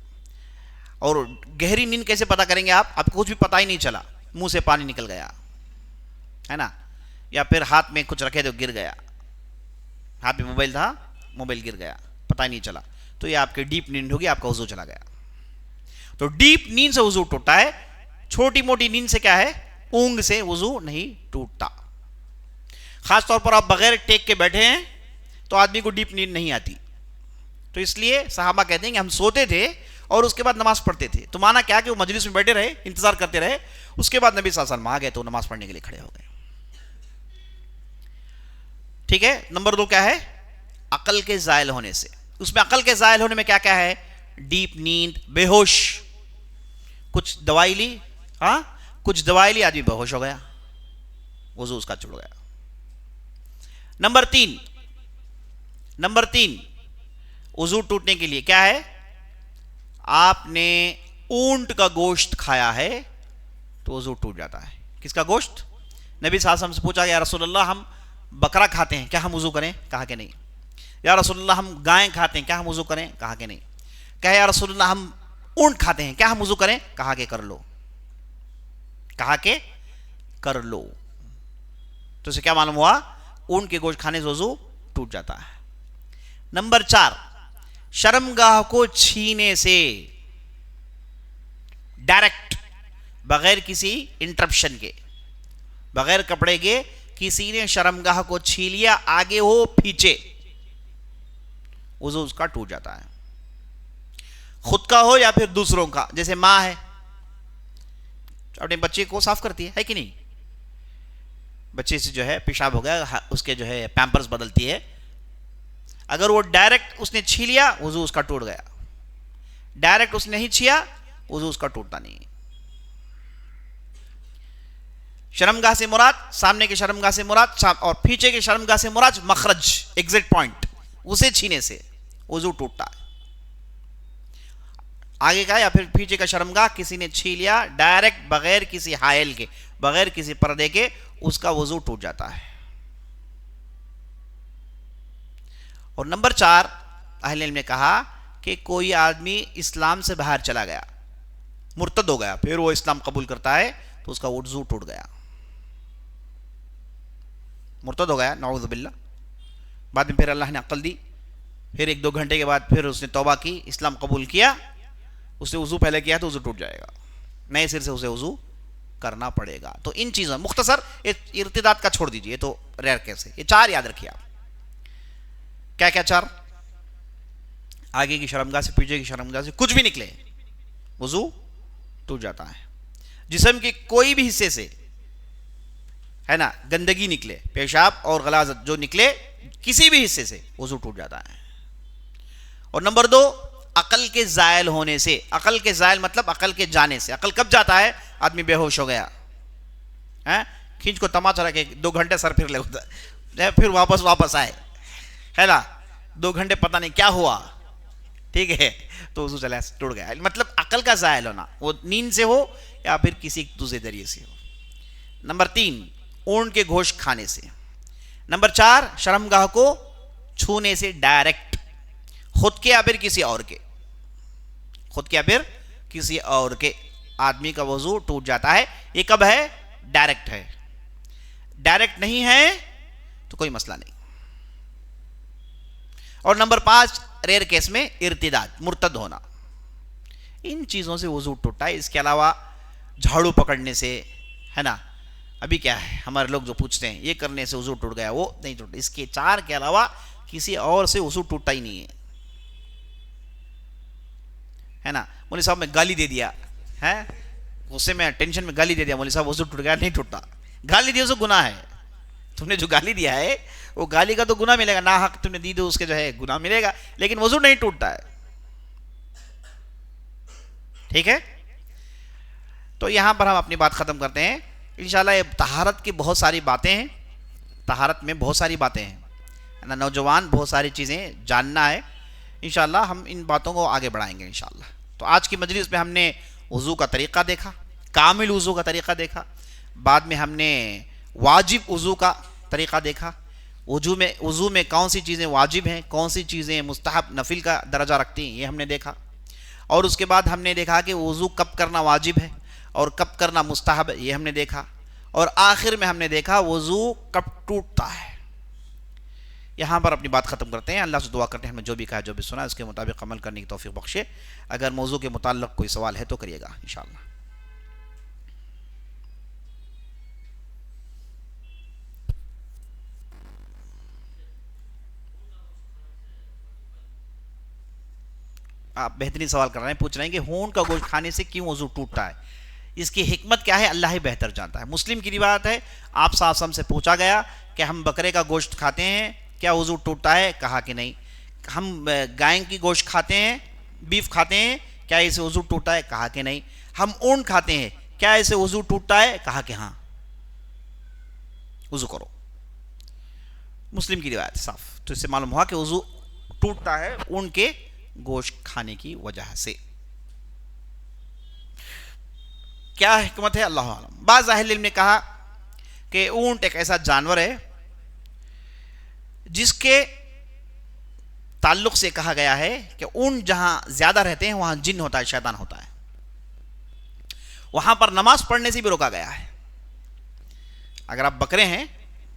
اور گہری نیند کیسے پتہ کریں گے آپ کو کچھ بھی پتہ ہی نہیں چلا, منہ سے پانی نکل گیا ہے نا, یا پھر ہاتھ میں کچھ رکھے تو گر گیا, ہاتھ میں موبائل تھا, موبائل گر گیا, پتہ ہی نہیں چلا, تو یہ آپ کی ڈیپ نیند ہوگی, آپ کا وضو چلا گیا. تو ڈیپ نیند سے وضو ٹوٹتا ہے, چھوٹی موٹی نیند سے کیا ہے؟ اونگ سے وضو نہیں ٹوٹتا. خاص طور پر آپ بغیر ٹیک کے بیٹھے ہیں تو آدمی کو ڈیپ نیند نہیں آتی. تو اس لیے صحابہ کہتے ہیں کہ ہم سوتے تھے اور اس کے بعد نماز پڑھتے تھے. تو مانا کیا کہ وہ مجلس میں بیٹھے رہے, انتظار کرتے رہے, اس کے بعد نبی صلی اللہ علیہ وسلم آ گئے تو نماز پڑھنے کے لیے کھڑے ہو گئے. ٹھیک ہے. نمبر 2 کیا ہے؟ عقل کے زائل ہونے سے. اس میں عقل کے زائل ہونے میں کیا کیا ہے؟ ڈیپ نیند, بے ہوش, کچھ دوائی لی, کچھ دوائی لی, آدمی بے ہوش ہو گیا, وضو اس کا چھوڑ گیا. نمبر 3 وضو ٹوٹنے کے لیے کیا ہے؟ آپ نے اونٹ کا گوشت کھایا ہے تو وضو ٹوٹ جاتا ہے. کس کا گوشت؟ نبی صلی اللہ علیہ وسلم سے پوچھا, یا رسول اللہ ہم بکرا کھاتے ہیں, کیا ہم وضو کریں؟ کہا کہ نہیں. یا رسول اللہ ہم گائیں کھاتے ہیں, کیا ہم وضو کریں؟ کہا کہ نہیں. کہا یا رسول اللہ ہم اونٹ کھاتے ہیں, کیا ہم وضو کریں؟ کہا کہ کر لو, کہا کہ کر لو. تو اسے کیا معلوم ہوا؟ اونٹ کے گوشت کھانے سے وضو ٹوٹ جاتا ہے. نمبر 4 شرمگاہ کو چھینے سے, ڈائریکٹ, بغیر کسی انٹرپشن کے, بغیر کپڑے کے کسی نے شرمگاہ کو چھین لیا, آگے ہو پیچھے, وضو اس کا ٹوٹ جاتا ہے. خود کا ہو یا پھر دوسروں کا. جیسے ماں ہے, اپنے بچے کو صاف کرتی ہے کہ نہیں, بچے سے جو ہے پیشاب ہو گیا, اس کے جو ہے پیمپرز بدلتی ہے. اگر وہ ڈائریکٹ اس نے چھین لیا وضو اس کا ٹوٹ گیا, ڈائریکٹ اس نے نہیں چھیا وضو اس کا ٹوٹتا نہیں. شرمگاہ سے مراد, سامنے کے شرمگاہ سے مراد اور پیچھے کے شرمگاہ سے مراد مخرج, ایگزٹ پوائنٹ, اسے چھینے سے وضو ٹوٹتا ہے. آگے کا یا پھر پیچھے کا شرمگاہ کسی نے چھین لیا ڈائریکٹ, بغیر کسی حائل کے, بغیر کسی پردے کے, اس کا وضو ٹوٹ جاتا ہے. اور نمبر 4 اہل علم نے کہا کہ کوئی آدمی اسلام سے باہر چلا گیا، مرتد ہو گیا، پھر وہ اسلام قبول کرتا ہے تو اس کا وضو ٹوٹ گیا. مرتد ہو گیا نعوذ باللہ، بعد میں پھر اللہ نے عقل دی، پھر 1-2 گھنٹے کے بعد پھر اس نے توبہ کی، اسلام قبول کیا، اس نے وضو پہلے کیا تو وضو ٹوٹ جائے گا، نئے سر سے اسے وضو کرنا پڑے گا. تو ان چیزوں مختصر ارتداد کا چھوڑ دیجئے، یہ تو ریئر کیس ہے. یہ 4 یاد رکھیے آپ. کیا کیا 4؟ آگے کی شرمگاہ سے پیچھے کی شرمگاہ سے کچھ بھی نکلے وضو ٹوٹ جاتا ہے. جسم کے کوئی بھی حصے سے ہے نا گندگی نکلے، پیشاب اور غلاظت جو نکلے کسی بھی حصے سے وضو ٹوٹ جاتا ہے. اور نمبر 2 عقل کے زائل ہونے سے. عقل کے زائل مطلب عقل کے جانے سے. عقل کب جاتا ہے؟ آدمی بے ہوش ہو گیا، کھینچ کو تماچا رکھے 2 گھنٹے سر پھر لے، پھر واپس آئے، ہے نا 2 گھنٹے پتہ نہیں کیا ہوا، ٹھیک ہے تو وضو چلا ٹوٹ گیا. مطلب عقل کا زائل ہونا، وہ نیند سے ہو یا پھر کسی دوسرے ذریعے سے ہو. نمبر 3 اونٹ کے گوشت کھانے سے. نمبر 4 شرمگاہ کو چھونے سے ڈائریکٹ، خود کے یا پھر کسی اور کے، خود کے یا پھر کسی اور کے آدمی کا وضو ٹوٹ جاتا ہے. یہ کب ہے؟ ڈائریکٹ ہے. ڈائریکٹ نہیں ہے تو کوئی مسئلہ نہیں. اور نمبر 5 ریئر کیس میں ارتداد، مرتد ہونا. ان چیزوں سے وضو ٹوٹتا ہے. اس کے علاوہ جھاڑو پکڑنے سے، ہے نا، ابھی کیا ہے ہمارے لوگ جو پوچھتے ہیں یہ کرنے سے وضو ٹوٹ گیا، وہ نہیں ٹوٹتا. اس کے 4 کے علاوہ کسی اور سے وضو ٹوٹتا ہی نہیں ہے نا. مولوی صاحب میں گالی دے دیا ہے، غصے میں ٹینشن میں گالی دے دیا، مولوی صاحب وضو ٹوٹ گیا، نہیں ٹوٹتا. گالی دی اسے گناہ ہے. تم نے جو گالی دیا ہے وہ گالی کا تو گناہ ملے گا، نا حق تم نے دی تو اس کے جو ہے گناہ ملے گا، لیکن وضو نہیں ٹوٹتا ہے. ٹھیک ہے، تو یہاں پر ہم اپنی بات ختم کرتے ہیں. انشاءاللہ یہ طہارت کی بہت ساری باتیں ہیں، طہارت میں بہت ساری باتیں ہیں، نوجوان بہت ساری چیزیں جاننا ہے. انشاءاللہ ہم ان باتوں کو آگے بڑھائیں گے انشاءاللہ. تو آج کی مجلس میں ہم نے وضو کا طریقہ دیکھا، کامل وضو کا طریقہ دیکھا، بعد میں ہم نے واجب وضو کا طریقہ دیکھا، وضو میں کون سی چیزیں واجب ہیں، کون سی چیزیں مستحب نفل کا درجہ رکھتی ہیں، یہ ہم نے دیکھا. اور اس کے بعد ہم نے دیکھا کہ وضو کب کرنا واجب ہے اور کب کرنا مستحب ہے، یہ ہم نے دیکھا. اور آخر میں ہم نے دیکھا وضو کب ٹوٹتا ہے. یہاں پر اپنی بات ختم کرتے ہیں. اللہ سے دعا کرتے ہیں ہمیں جو بھی کہا جو بھی سنا اس کے مطابق عمل کرنے کی توفیق بخشے. اگر موضوع کے متعلق کوئی سوال ہے تو کریے گا انشاءاللہ. آپ بہترین سوال کر رہے ہیں، پوچھ رہے ہیں کہ ہونٹ کا گوشت کھانے سے کیوں وضو ٹوٹتا ہے، اس کی حکمت کیا ہے، اللہ ہی بہتر جانتا ہے. مسلم کی روایت ہے، آپ صلی اللہ علیہ وسلم سے پوچھا گیا کہ ہم بکرے کا گوشت کھاتے ہیں کیا وضو ٹوٹتا ہے؟ کہا کہ نہیں. ہم گائے کی گوشت کھاتے ہیں، بیف کھاتے ہیں، کیا اسے وضو ٹوٹتا ہے؟ کہا کہ نہیں. ہم اونٹ کھاتے ہیں، کیا اسے وضو ٹوٹتا ہے؟ کہا کہ ہاں، وضو کرو. مسلم کی روایت صاف. تو اس سے معلوم ہوا کہ وضو ٹوٹتا ہے اونٹ کے گوشت کھانے کی وجہ سے. کیا حکمت ہے اللہ عالم. بعض اہل علم نے کہا کہ اونٹ ایک ایسا جانور ہے جس کے تعلق سے کہا گیا ہے کہ اونٹ جہاں زیادہ رہتے ہیں وہاں جن ہوتا ہے، شیطان ہوتا ہے. وہاں پر نماز پڑھنے سے بھی روکا گیا ہے. اگر آپ بکرے ہیں،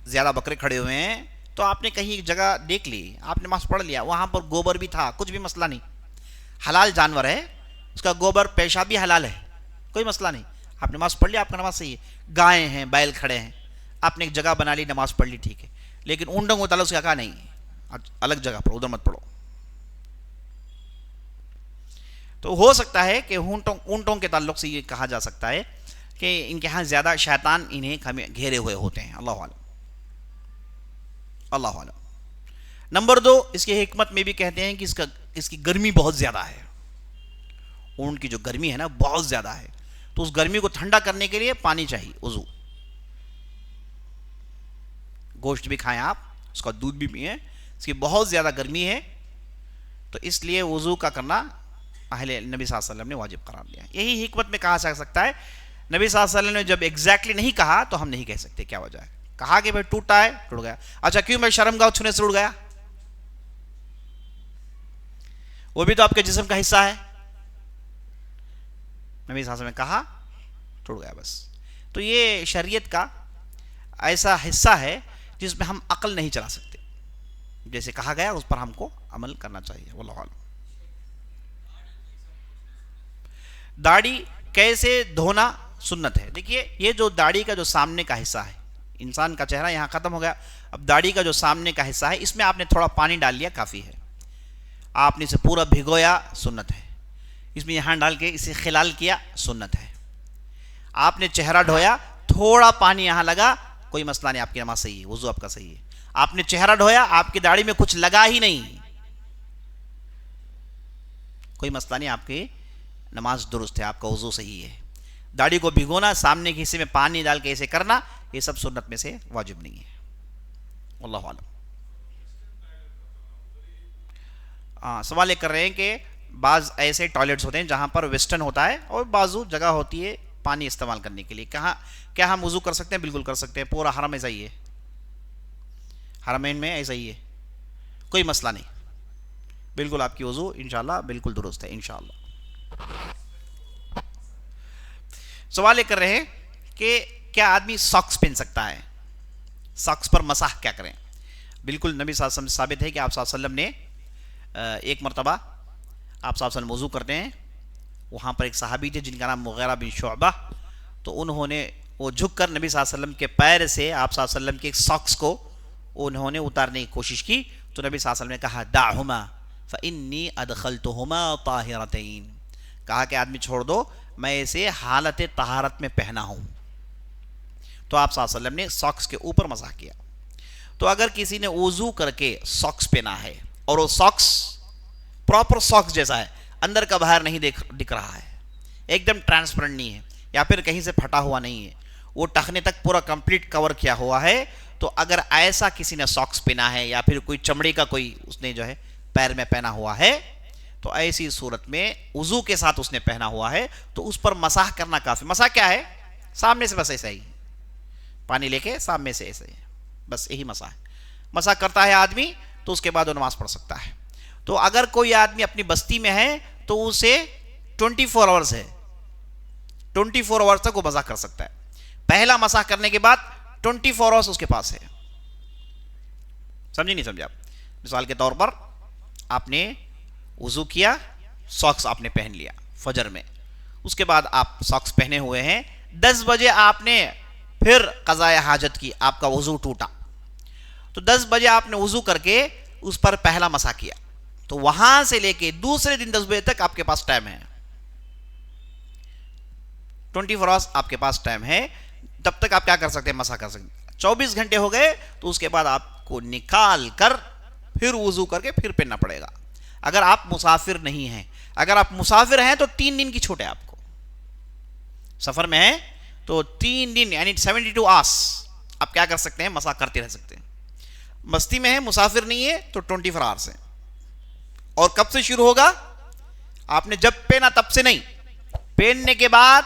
زیادہ بکرے کھڑے ہوئے ہیں، تو آپ نے کہیں ایک جگہ دیکھ لی، آپ نماز پڑھ لیا، وہاں پر گوبر بھی تھا، کچھ بھی مسئلہ نہیں، حلال جانور ہے، اس کا گوبر پیشاب بھی حلال ہے، کوئی مسئلہ نہیں، آپ نماز پڑھ لیا، آپ کا نماز صحیح ہے. گائے ہیں، بیل کھڑے ہیں، آپ نے ایک جگہ بنا لی، نماز پڑھ لی، ٹھیک ہے. لیکن اونٹوں کو تعلق سے کہا نہیں، الگ جگہ پڑھو، ادھر مت پڑھو. تو ہو سکتا ہے کہ اونٹوں کے تعلق سے یہ کہا جا سکتا ہے کہ ان کے ہاں زیادہ شیطان انہیں گھیرے ہوئے ہوتے ہیں. اللہ عالم، اللہ عالم. نمبر 2، اس کی حکمت میں بھی کہتے ہیں کہ اس کی گرمی بہت زیادہ ہے. اونٹ کی جو گرمی ہے نا بہت زیادہ ہے، تو اس گرمی کو ٹھنڈا کرنے کے لیے پانی چاہیے، وضو. گوشت بھی کھائیں آپ، اس کا دودھ بھی پئیں، اس کی بہت زیادہ گرمی ہے، تو اس لیے وضو کا کرنا اہل نبی صلی اللہ علیہ وسلم نے واجب قرار دیا. یہی حکمت میں کہا جا سکتا ہے. نبی صلی اللہ علیہ وسلم نے جب ایگزیکٹلی نہیں کہا تو ہم نہیں کہہ سکتے کیا وجہ ہے. کہا کہ بھائی ٹوٹا ہے، ٹوٹ گیا. اچھا کیوں میں شرمگاہ چھونے سے ٹوٹ گیا؟ وہ بھی تو آپ کے جسم کا حصہ ہے. نبی صلی اللہ علیہ وسلم نے کہا ٹوٹ گیا بس. تو یہ شریعت کا ایسا حصہ ہے جس میں ہم عقل نہیں چلا سکتے. جیسے کہا گیا اس پر ہم کو عمل کرنا چاہیے. واللہ اعلم. داڑھی کیسے دھونا سنت ہے. دیکھیے یہ جو داڑھی کا جو سامنے کا حصہ ہے, انسان کا چہرہ یہاں ختم ہو گیا, اب داڑھی کا جو سامنے کا حصہ ہے اس میں آپ نے تھوڑا پانی ڈال لیا کافی ہے. آپ نے اسے پورا بھگویا سنت ہے. اس میں یہاں ڈال کے اسے خلال کیا سنت ہے. آپ نے چہرہ دھویا, تھوڑا پانی یہاں لگا, کوئی مسئلہ نہیں, آپ کی نماز صحیح ہے, وضو آپ کا صحیح ہے. آپ نے چہرہ دھویا, آپ کی داڑھی میں کچھ لگا ہی نہیں, کوئی مسئلہ نہیں, آپ کی نماز درست ہے, آپ کا وضو صحیح ہے. داڑھی کو بھگونا, سامنے کے حصے میں پانی ڈال کے ایسے کرنا, یہ سب سنت میں سے واجب نہیں ہے. واللہ اعلم. سوال یہ کر رہے ہیں کہ بعض ایسے ٹوائلٹس ہوتے ہیں جہاں پر ویسٹرن ہوتا ہے اور بعض جگہ ہوتی ہے پانی استعمال کرنے کے لیے. کہاں کیا ہم وضو کر سکتے ہیں؟ بالکل کر سکتے ہیں. پورا حرم ایسا ہی ہے, حرمین میں ایسا ہی ہے, کوئی مسئلہ نہیں. بالکل آپ کی وضو انشاءاللہ بالکل درست ہے انشاءاللہ. سوال یہ کر رہے ہیں کہ کیا آدمی ساکس پہن سکتا ہے, ساکس پر مسح کیا کریں؟ بالکل نبی صلی اللہ علیہ وسلم سے ثابت ہے کہ آپ صلی اللہ علیہ وسلم نے ایک مرتبہ آپ صلی اللہ علیہ وسلم وضو کرتے ہیں, وہاں پر ایک صحابی تھے جن کا نام مغیرہ بن شعبہ, تو انہوں نے وہ جھک کر نبی صلی اللہ علیہ وسلم کے پیر سے آپ صلی اللہ علیہ وسلم کے ایک ساکس کو انہوں نے اتارنے کی کوشش کی, تو نبی صلی اللہ علیہ وسلم نے کہا دعہما فإنی ادخلتہما طاہرتین, کہا کہ آدمی چھوڑ دو, میں اسے حالت طہارت میں پہنا ہوں. تو آپ صلی اللہ علیہ وسلم نے ساکس کے اوپر مسح کیا. تو اگر کسی نے وضو کر کے ساکس پہنا ہے اور وہ ساکس پراپر ساکس جیسا ہے, اندر کا باہر نہیں دکھ رہا ہے, ایک دم ٹرانسپیرنٹ نہیں ہے, یا پھر کہیں سے پھٹا ہوا نہیں ہے, وہ ٹخنے تک پورا کمپلیٹ کور کیا ہوا ہے, تو اگر ایسا کسی نے ساکس پہنا ہے یا پھر کوئی چمڑی کا کوئی اس نے جو ہے پیر میں پہنا ہوا ہے, تو ایسی صورت میں وضو کے ساتھ اس نے پہنا ہوا ہے تو اس پر مسح کرنا کافی. مسح کیا ہے؟ سامنے سے بس ایسا ہی پانی لے کے سامنے سے ایسے, بس یہی مسح ہے. مسح کرتا ہے آدمی تو اس کے بعد وہ نماز پڑھ سکتا ہے. تو اگر کوئی آدمی اپنی بستی میں ہے تو اسے 24 آورز ہے, 24 آورز تک وہ مسح کر سکتا ہے. پہلا مسح کرنے کے بعد 24 آورز اس کے پاس ہے. سمجھے نہیں سمجھے آپ؟ مثال کے طور پر آپ نے وضو کیا, ساکس آپ نے پہن لیا فجر میں, اس کے بعد آپ ساکس پہنے ہوئے ہیں, 10 بجے آپ نے پھر قضاء حاجت کی, آپ کا وضو ٹوٹا, تو 10 بجے آپ نے وضو کر کے اس پر پہلا مسح کیا, تو وہاں سے لے کے دوسرے دن 10 بجے تک آپ کے پاس ٹائم ہے, 24 آورز آپ کے پاس ٹائم ہے, تب تک آپ کیا کر سکتے ہیں؟ مسح کر سکتے ہیں. 24 گھنٹے ہو گئے تو اس کے بعد آپ کو نکال کر پھر وضو کر کے پھر پہننا پڑے گا. اگر آپ مسافر نہیں ہیں, اگر آپ مسافر ہیں تو 3 دن کی چھوٹ ہے آپ کو. سفر میں ہیں تو 3 دن یعنی 72 آورز آپ کیا کر سکتے ہیں؟ مسح کرتے رہ سکتے ہیں. مستی میں ہے, مسافر نہیں ہے تو 24 آورز ہیں. اور کب سے شروع ہوگا؟ آپ نے جب پہنا تب سے نہیں, پہننے کے بعد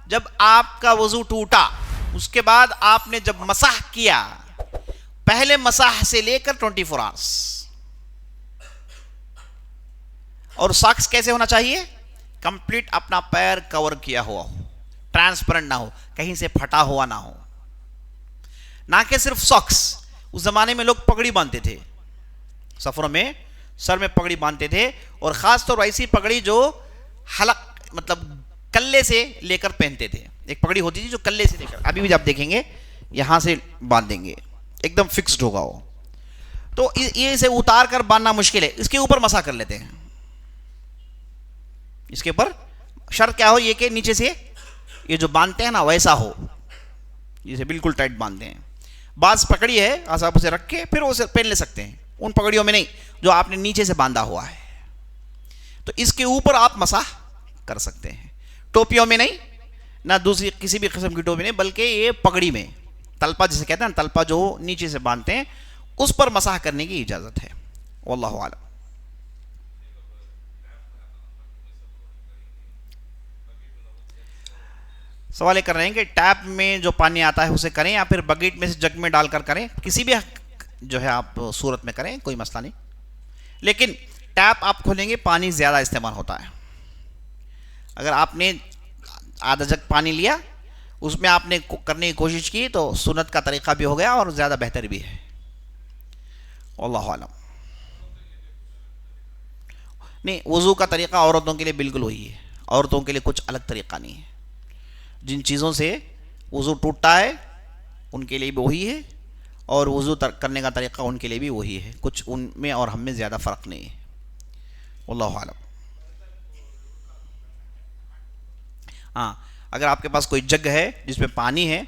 جب آپ کا وضو ٹوٹا اس کے بعد آپ نے جب مسح کیا, پہلے مسح سے لے کر 24 آورز. اور ساکس کیسے ہونا چاہیے؟ کمپلیٹ اپنا پیر کور کیا ہوا ہو, ٹرانسپیرنٹ نہ ہو, کہیں سے پھٹا ہوا نہ ہو. نہ کہ صرف ساکس, اس زمانے میں لوگ پگڑی باندھتے تھے, سفروں میں سر میں پگڑی باندھتے تھے, اور خاص طور ایسی پگڑی جو حلق مطلب کلے سے لے کر پہنتے تھے. ایک پگڑی ہوتی تھی جو کلے سے لے کر, ابھی بھی آپ دیکھیں گے یہاں سے باندھیں گے, ایک دم فکسڈ ہوگا وہ, تو یہ اسے اتار کر باندھنا مشکل ہے. اس کے اوپر مسح کر لیتے ہیں. اس کے اوپر شرط کیا ہو؟ یہ کہ نیچے سے یہ جو باندھتے ہیں نا ویسا ہو, جسے بالکل ٹائٹ باندھتے ہیں. بعض پکڑی ہے آپ اسے رکھ کے پھر اسے پہن لے سکتے ہیں, ان پکڑیوں میں نہیں جو آپ نے نیچے سے باندھا ہوا ہے, تو اس کے اوپر آپ مسح کر سکتے ہیں. ٹوپیوں میں نہیں, نہ دوسری کسی بھی قسم کی ٹوپی نہیں, بلکہ یہ پگڑی میں تلپا جسے کہتے ہیں, تلپا جو نیچے سے باندھتے ہیں اس پر مسح کرنے کی اجازت ہے. واللہ اعلم. سوال یہ کر رہے ہیں کہ ٹیپ میں جو پانی آتا ہے اسے کریں یا پھر بکیٹ میں سے جگ میں ڈال کر کریں, کسی بھی جو ہے آپ صورت میں کریں, کوئی مسئلہ نہیں. لیکن ٹیپ آپ کھولیں گے پانی زیادہ استعمال ہوتا ہے. اگر آپ نے آدھا جگ پانی لیا اس میں آپ نے کرنے کی کوشش کی تو سنت کا طریقہ بھی ہو گیا اور زیادہ بہتر بھی ہے. واللہ عالم. نہیں وضو کا طریقہ عورتوں کے لیے بالکل وہی ہے, عورتوں کے لیے کچھ الگ طریقہ نہیں ہے. جن چیزوں سے وضو ٹوٹتا ہے ان کے لیے بھی وہی ہے, اور وضو کرنے کا طریقہ ان کے لیے بھی وہی ہے, کچھ ان میں اور ہم میں زیادہ فرق نہیں ہے. واللہ عالم. ہاں اگر آپ کے پاس کوئی جگ ہے جس میں پانی ہے,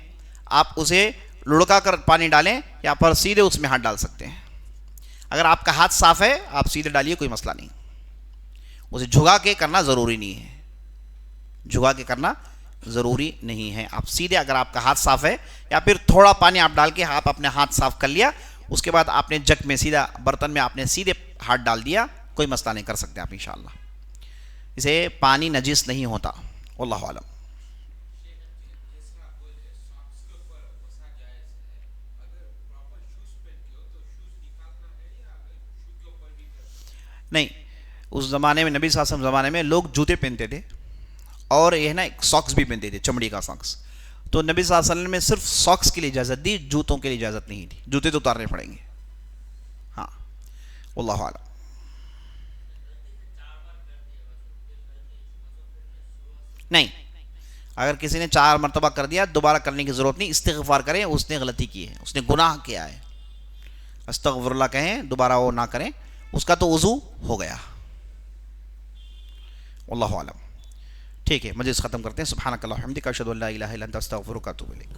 آپ اسے لڑکا کر پانی ڈالیں یا پر سیدھے اس میں ہاتھ ڈال سکتے ہیں. اگر آپ کا ہاتھ صاف ہے آپ سیدھے ڈالیے, کوئی مسئلہ نہیں. اسے جھگا کے کرنا ضروری نہیں ہے, جھگا کے کرنا ضروری نہیں ہے. آپ سیدھے, اگر آپ کا ہاتھ صاف ہے یا پھر تھوڑا پانی آپ ڈال کے آپ اپنے ہاتھ صاف کر لیا, اس کے بعد آپ نے جگ میں سیدھا برتن میں آپ نے سیدھے ہاتھ ڈال دیا, کوئی مسئلہ نہیں, کر سکتے آپ انشاءاللہ. اسے پانی نجس نہیں ہوتا. واللہ عالم. نہیں, اس زمانے میں نبی صلی اللہ علیہ وسلم زمانے میں لوگ جوتے پہنتے تھے اور یہ نا ایک ساکس بھی پہنتے تھے, چمڑی کا ساکس. تو نبی صلی اللہ علیہ وسلم نے صرف ساکس کے لیے اجازت دی, جوتوں کے لیے اجازت نہیں دی. جوتے تو اتارنے پڑیں گے. ہاں واللہ عالم. نہیں, اگر کسی نے 4 مرتبہ کر دیا دوبارہ کرنے کی ضرورت نہیں, استغفار کریں, اس نے غلطی کی ہے, اس نے گناہ کیا ہے, استغفر اللہ کہیں, دوبارہ وہ نہ کریں, اس کا تو وضو ہو گیا. واللہ عالم. ٹھیک ہے, مجلس ختم کرتے ہیں. سبحانک اللہم و بحمدک, اشہدو ان لا الہ الا انت, استغفرک و اتوب الیک.